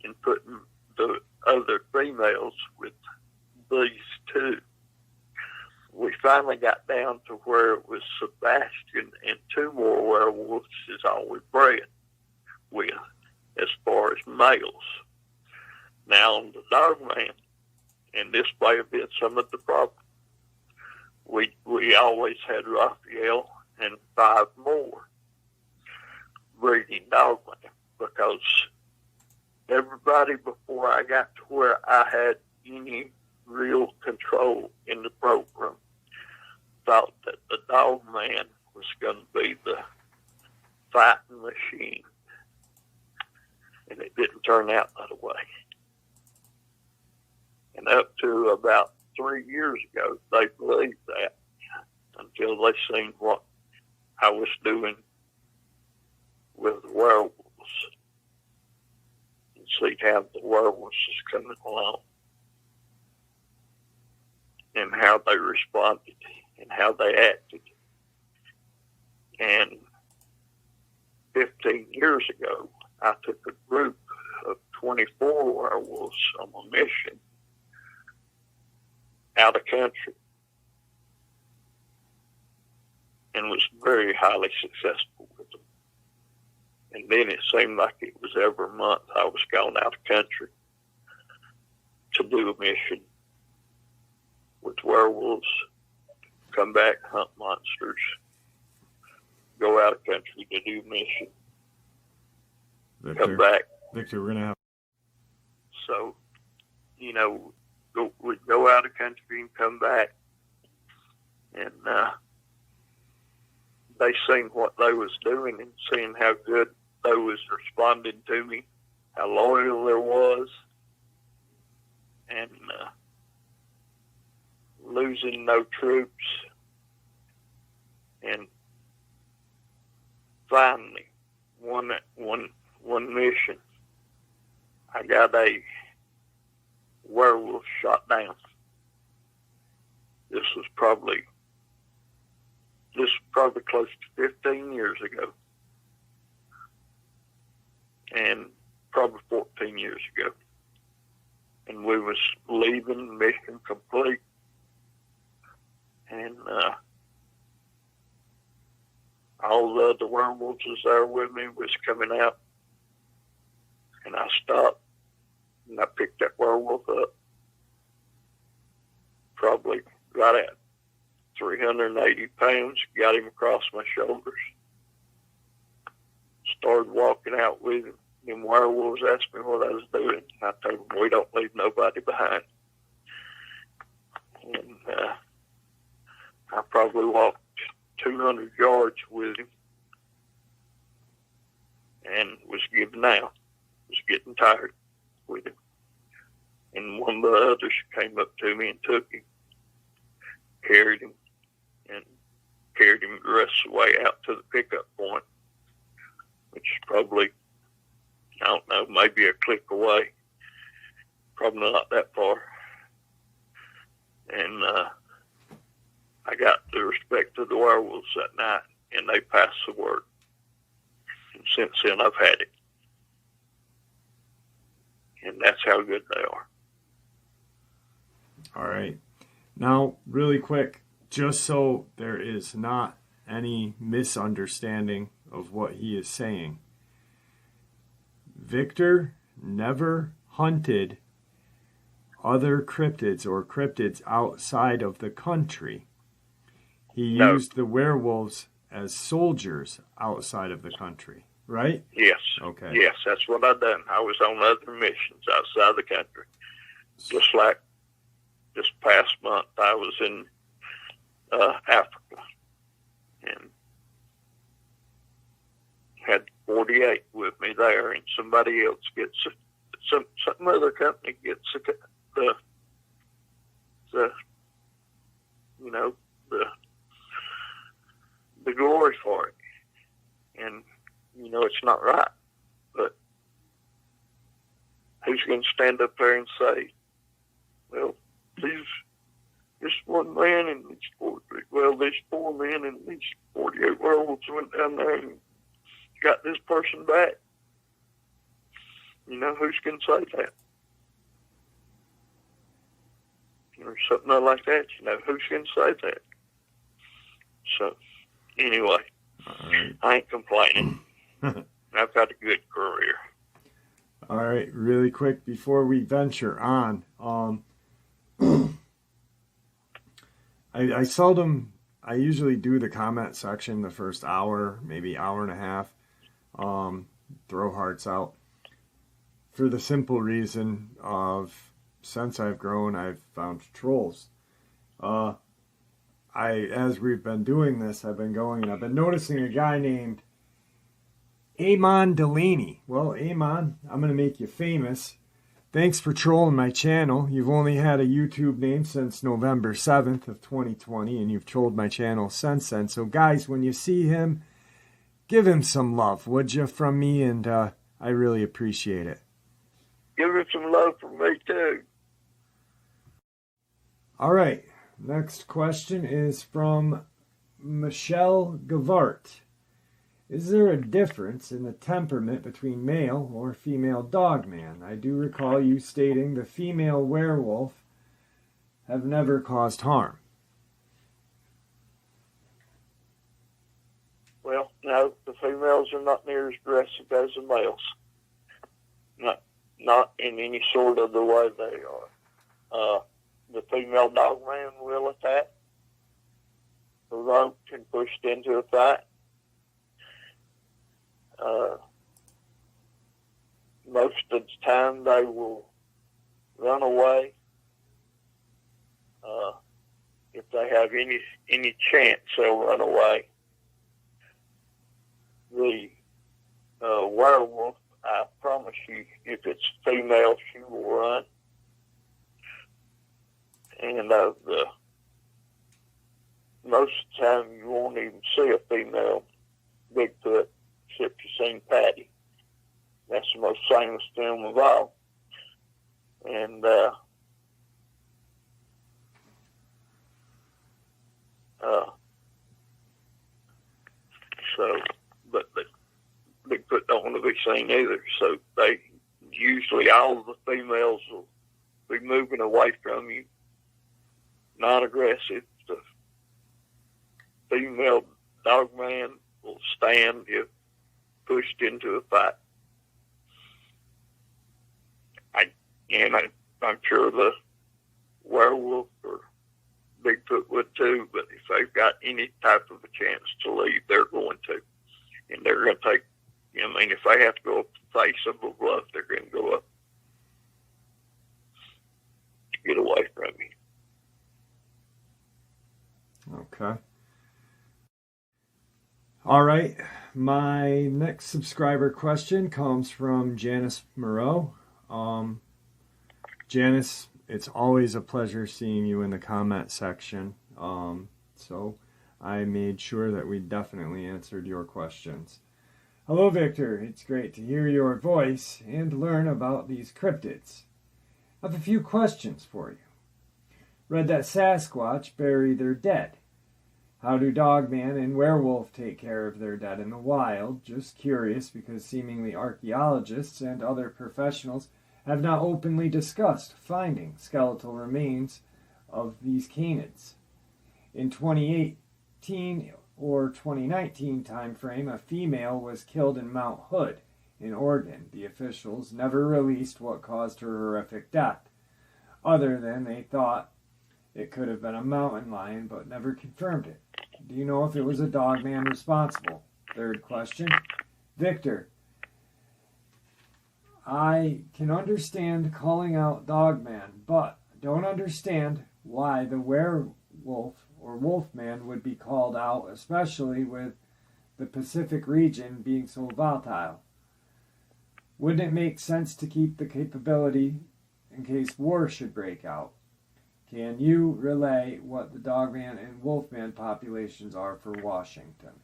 and putting the other females with these two. We finally got down to where it was Sebastian and two more werewolves is all we bred with as far as males. Now on the Dogman, and this may have been some of the problem, we always had Raphael and 5 more breeding Dogman, because everybody before I got to where I had any real control in the program thought that the Dogman was going to be the fighting machine, and it didn't turn out that way. And up to about 3 years ago, they believed that, until they seen what I was doing with the werewolves, and see how the werewolves is coming along, and how they responded, and how they acted. And 15 14 years ago, I took a group of 24 werewolves on a mission out of country and was very highly successful with them. And then it seemed like it was every month I was gone out of country to do a mission with werewolves, come back, hunt monsters, go out of country to do a mission, Victor, come back. Victor, we're going to have... So, you know, we'd go out of country and come back, and they seen what they was doing and seeing how good they was responding to me, how loyal there was, and losing no troops. And finally, one mission, I got a werewolf shot down. This was probably close to 15 years ago, and probably 14 years ago. And we was leaving, mission complete, and all the other werewolves was there with me, was coming out, and I stopped, and I picked that werewolf up, probably right at 380 pounds, got him across my shoulders, started walking out with him. Them werewolves asked me what I was doing. I told them, we don't leave nobody behind. And I probably walked 200 yards with him and was giving out, was getting tired with him. And one of the others came up to me and took him, carried him the rest of the way out to the pickup point, which is probably, I don't know, maybe a click away. Probably not that far. And I got the respect of the werewolves that night, and they passed the word. And since then, I've had it. And that's how good they are. All right. Now, really quick, just so there is not any misunderstanding of what he is saying. Victor never hunted other cryptids or cryptids outside of the country. He used the werewolves as soldiers outside of the country, right? Yes. Okay. Yes, that's what I done. I was on other missions outside the country. Just like this past month, I was in Africa and had 48 with me there, and somebody else gets some other company gets the you know the glory for it, and you know it's not right. But who's going to stand up there and say, well, this one man and these these 4 men and these 48 werewolves went down there and got this person back? You know, who's going to say that? Or something like that, you know, who's going to say that? So, anyway, right. I ain't complaining. I've had a good career. All right, really quick before we venture on, I usually do the comment section the first hour, maybe hour and a half, throw hearts out, for the simple reason of, since I've grown, I've found trolls. As we've been doing this, I've been going and I've been noticing a guy named Amon Delaney. Well, Amon, I'm going to make you famous. Thanks for trolling my channel. You've only had a YouTube name since November 7th of 2020, and you've trolled my channel since then. So guys, when you see him, give him some love, would you, from me? And I really appreciate it. Give him some love from me, too. All right. Next question is from Michelle Gov'T. Is there a difference in the temperament between male or female Dogman? I do recall you stating the female werewolf have never caused harm. Well, no, the females are not near as aggressive as the males. Not in any sort of the way they are. The female Dogman will attack, provoked and pushed into a fight. Most of the time they will run away. If they have any chance, they'll run away. The werewolf, I promise you, if it's female, she will run. And most of the time you won't even see a female Bigfoot except you seen Patty. That's the most famous film of all. And but Bigfoot don't want to be seen either. So they usually, all of the females will be moving away from you, not aggressive. The female Dogman will stand if pushed into a fight. I'm sure the werewolf or Bigfoot would too, but if they've got any type of a chance to leave, they're going to. And they're going to take, if they have to go up the face of a bluff, they're going to go up to get away from you. Okay. All right. My next subscriber question comes from Janice Moreau. Janice, it's always a pleasure seeing you in the comment section. So I made sure that we definitely answered your questions. Hello, Victor. It's great to hear your voice and learn about these cryptids. I have a few questions for you. Read that Sasquatch bury their dead. How do Dogman and werewolf take care of their dead in the wild? Just curious, because seemingly archaeologists and other professionals have not openly discussed finding skeletal remains of these canids. In 2018 or 2019 timeframe, a female was killed in Mount Hood in Oregon. The officials never released what caused her horrific death, other than they thought it could have been a mountain lion, but never confirmed it. Do you know if it was a Dogman responsible? Third question. Victor, I can understand calling out Dogman, but don't understand why the werewolf or wolfman would be called out, especially with the Pacific region being so volatile. Wouldn't it make sense to keep the capability in case war should break out? Can you relay what the Dogman and Wolfman populations are for Washington?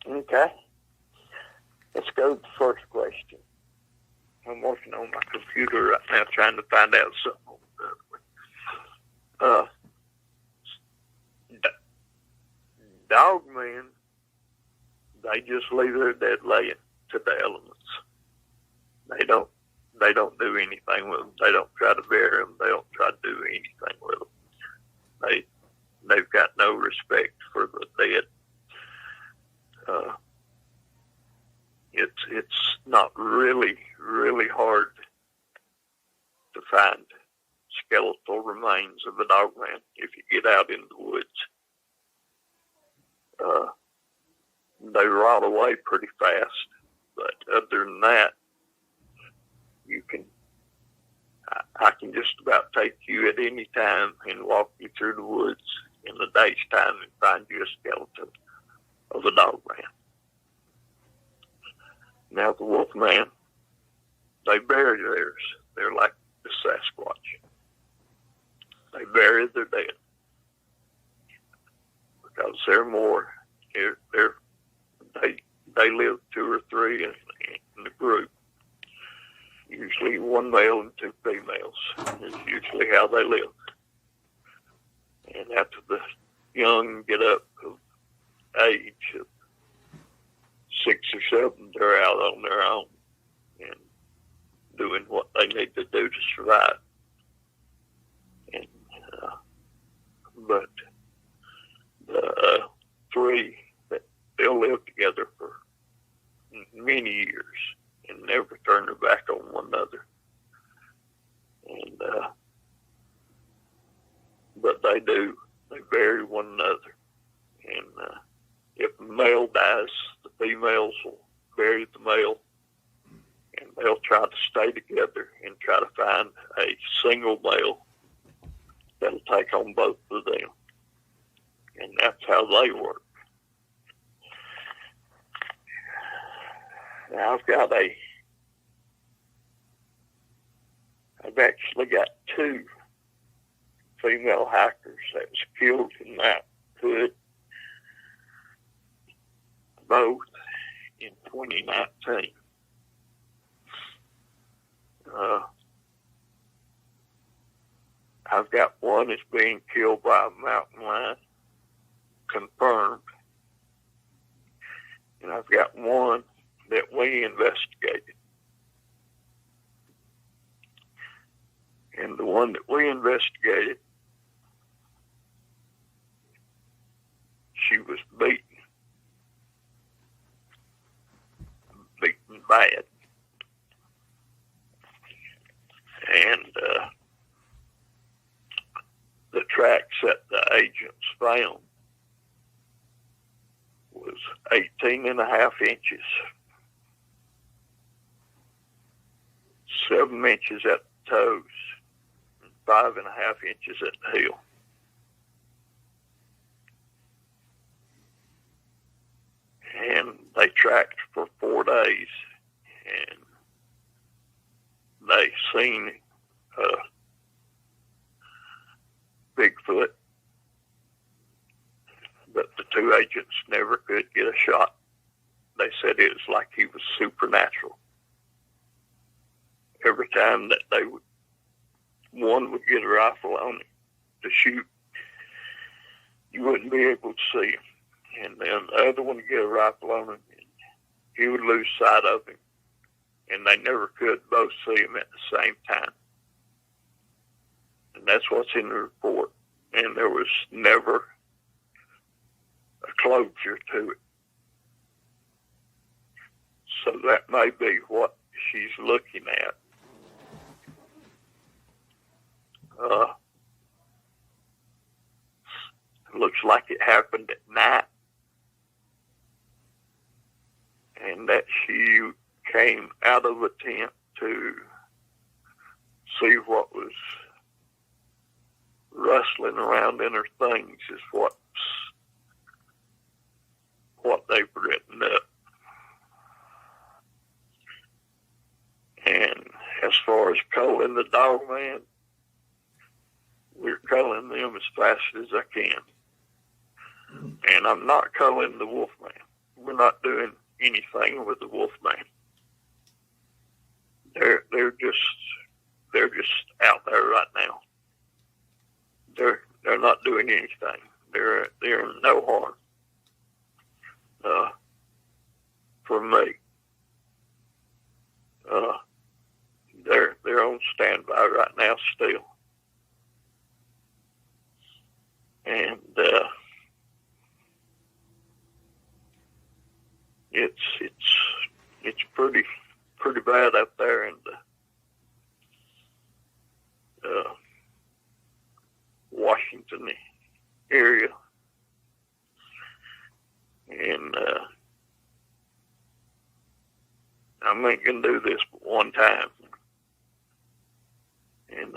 Okay. Let's go to the first question. I'm working on my computer right now trying to find out something. Dogmen, they just leave their dead laying to the elements. They don't do anything with them. They don't try to bury them. They don't try to do anything with them. They've got no respect for the dead. It's not really hard to find skeletal remains of a Dogman if you get out in the woods. They rot away pretty fast, but other than that, I can just about take you at any time and walk you through the woods in the day's time and find you a skeleton of a Dogman. Now the Wolfman, they bury theirs. They're like the Sasquatch. They bury their dead because they're more. They live two or three in the group. Usually one male and two females is usually how they live. And after young get up of age of 6 or 7, they're out on their own and doing what they need to do to survive. And but the 3 that they'll live together for many years and never turn their back on one another. And but they bury one another. And if the male dies, the females will bury the male, and they'll try to stay together and try to find a single male that'll take on both of them. And that's how they work. Now I've actually got 2 female hikers that was killed in that hood, both in 2019. I've got one that's being killed by a mountain lion, confirmed, and I've got one that we investigated. And the one that we investigated, she was beaten bad. And the tracks that the agents found was 18.5 inches, 7 inches at the toes, and 5.5 inches at the heel. And they tracked for 4 days, and they seen Bigfoot, but the 2 agents never could get a shot. They said it was like he was supernatural. Every time that one would get a rifle on him to shoot, you wouldn't be able to see him. And then the other one would get a rifle on him, and he would lose sight of him. And they never could both see him at the same time. And that's what's in the report. And there was never a closure to it. So that may be what she's looking at. Looks like it happened at night, and that she came out of a tent to see what was rustling around in her things is what they've written up. And as far as culling the Dogman, we're culling them as fast as I can. And I'm not culling the Wolfman. We're not doing anything with the Wolfman. They're just out there right now. They're not doing anything. They're no harm for me. They're on standby right now still. And it's pretty bad up there in the Washington area. And I'm not gonna do this but one time. And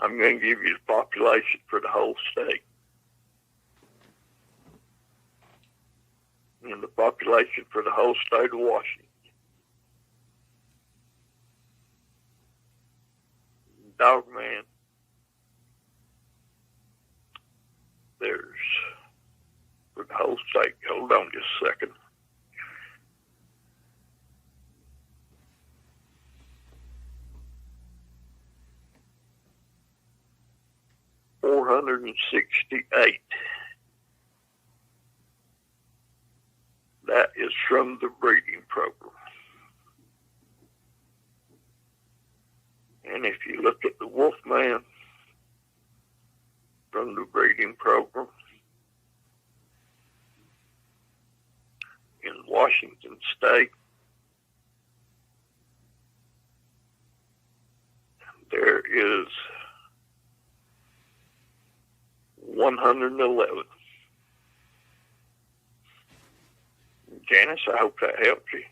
I'm going to give you the population for the whole state. And the population for the whole state of Washington. Dogman, there's, for the whole state, hold on just a second. 168. That is from the breeding program. And if you look at the Wolfman from the breeding program in Washington State, there is 111. Janice, I hope that helps you.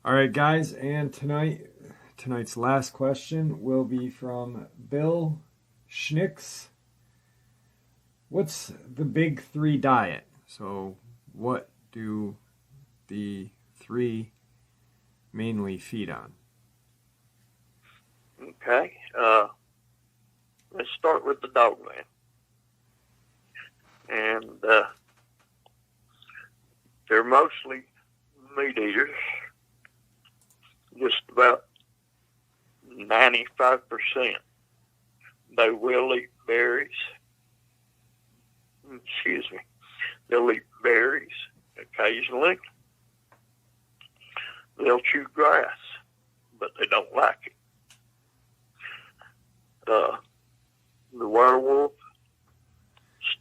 All right, guys, and tonight's last question will be from Bill Schnicks. What's the big three diet? So what do the three mainly feed on? Okay, let's start with the Dogman. And they're mostly meat eaters. Just about 95%. They will eat berries. Excuse me. They'll eat berries occasionally. They'll chew grass, but they don't like it. The werewolf,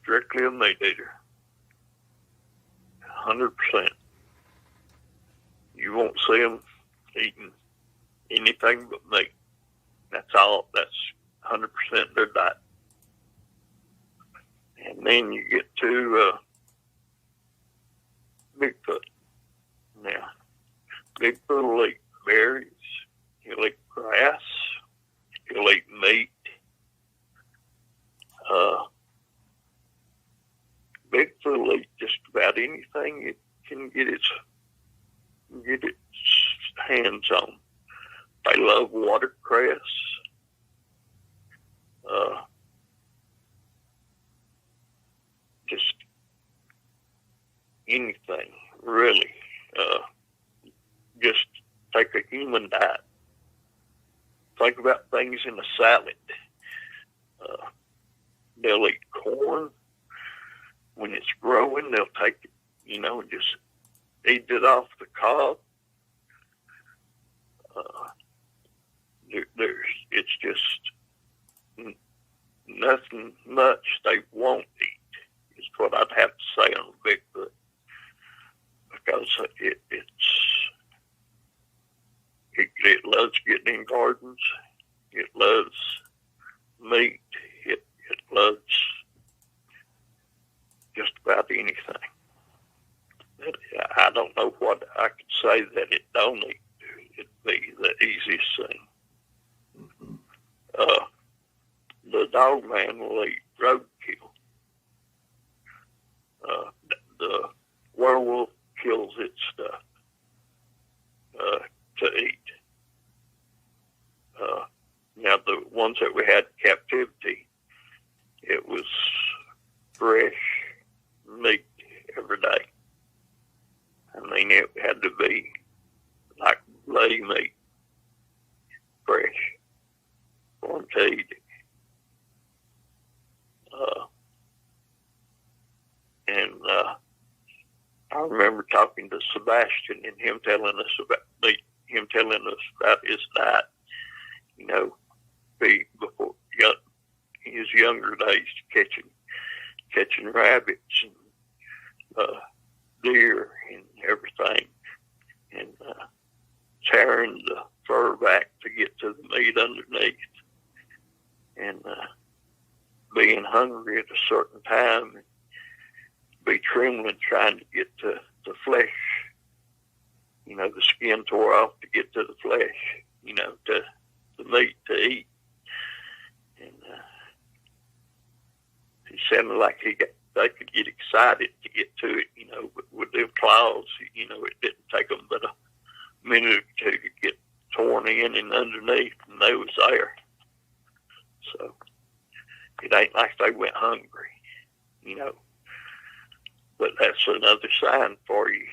strictly a meat eater. 100%. You won't see them eating anything but meat. That's all. That's 100% their diet. And then you get to Bigfoot. Now, Bigfoot will eat berries. He'll eat grass. He'll eat meat. Bigfoot will eat just about anything it can get its hands on. They love watercress. Just anything, really. Just take a human diet. Think about things in a salad. They'll eat corn. When it's growing, they'll take it, just eat it off the cob. It's just nothing much they won't eat, is what I'd have to say on Bigfoot. Because it loves getting in gardens. It loves meat. It loves just about anything. I don't know what I could say that it don't eat. It'd be the easiest thing. The Dogman will eat roadkill. The werewolf kills its stuff to eat. Now, the ones that we had in captivity, it was fresh meat every day. I mean, it had to be like bloody meat, fresh, for them to eat it. I remember talking to Sebastian and him telling us about his diet. Before his younger days, catching rabbits and deer and everything, and tearing the fur back to get to the meat underneath, and being hungry at a certain time, and be trembling trying to get to the flesh. The skin tore off to get to the flesh, to the meat to eat. And he sounded like they could get excited to get to it, but with their claws, it didn't take them but a minute or two to get torn in and underneath, and they was there. So it ain't like they went hungry, But that's another sign for you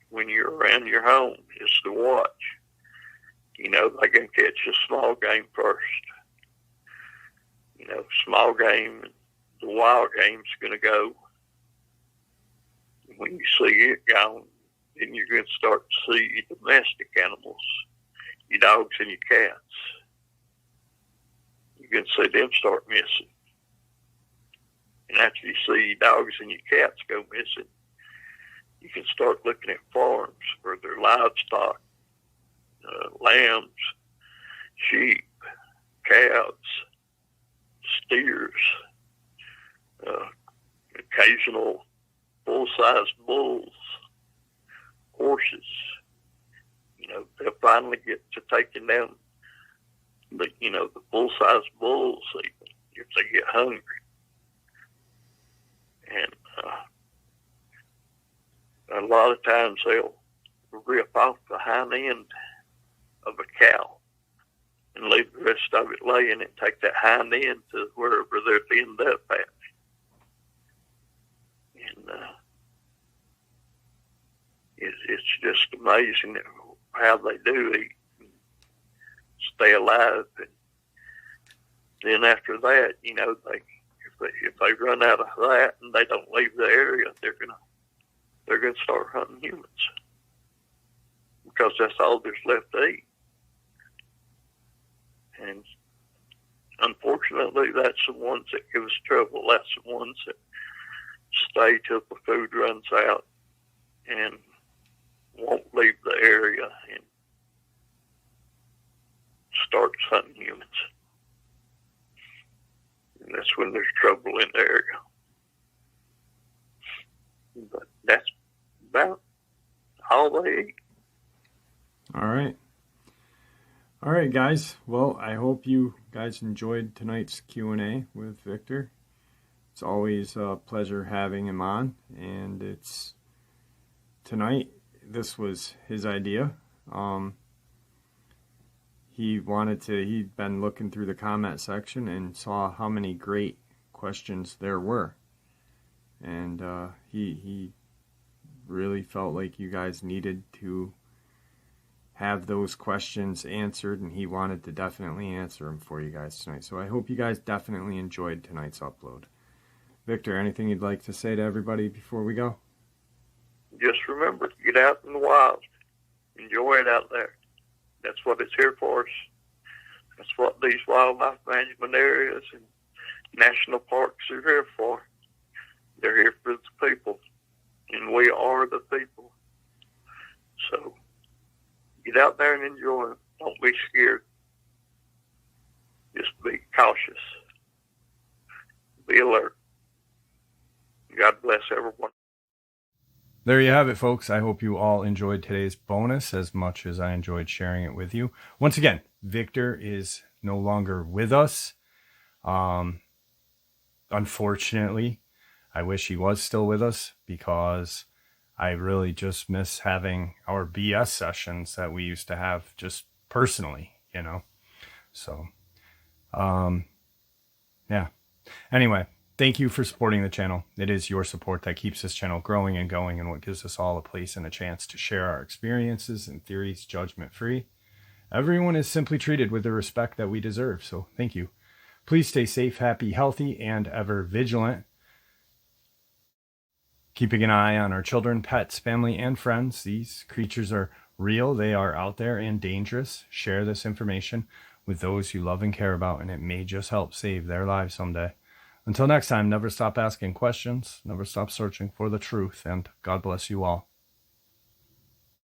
when you're around your home, is to watch. They can catch the small game first. Small game, the wild game's going to go. When you see it gone, then you're going to start to see your domestic animals, your dogs and your cats. You're going to see them start missing. And after you see your dogs and your cats go missing, you can start looking at farms where their livestock, lambs, sheep, calves, steers, occasional full-size bulls, horses. They'll finally get to taking down the full-size bulls even if they get hungry. And a lot of times they'll rip off the hind end of a cow and leave the rest of it laying and take that hind end to wherever they'll end up at. And it's just amazing how they do eat and stay alive. And then after that, if they run out of that and they don't leave the area, they're gonna start hunting humans because that's all there's left to eat. And unfortunately, that's the ones that give us trouble. That's the ones that stay till the food runs out and won't leave the area and starts hunting humans. And that's when there's trouble in the area. But that's about all they eat. All right, guys. Well, I hope you guys enjoyed tonight's Q&A with Victor. It's always a pleasure having him on, and tonight this was his idea. He'd been looking through the comment section and saw how many great questions there were. And he really felt like you guys needed to have those questions answered, and he wanted to definitely answer them for you guys tonight. So I hope you guys definitely enjoyed tonight's upload. Victor, anything you'd like to say to everybody before we go? Just remember, get out in the wild. Enjoy it out there. That's what it's here for us. That's what these wildlife management areas and national parks are here for. They're here for the people, and we are the people. So get out there and enjoy them. Don't be scared. Just be cautious. Be alert. God bless everyone. There you have it, folks. I hope you all enjoyed today's bonus as much as I enjoyed sharing it with you. Once again, Victor is no longer with us. Unfortunately, I wish he was still with us because I really just miss having our BS sessions that we used to have just personally, So, yeah. Anyway. Thank you for supporting the channel. It is your support that keeps this channel growing and going, and what gives us all a place and a chance to share our experiences and theories judgment-free. Everyone is simply treated with the respect that we deserve, so thank you. Please stay safe, happy, healthy, and ever vigilant. Keeping an eye on our children, pets, family, and friends. These creatures are real. They are out there and dangerous. Share this information with those you love and care about, and it may just help save their lives someday. Until next time, never stop asking questions, never stop searching for the truth, and God bless you all.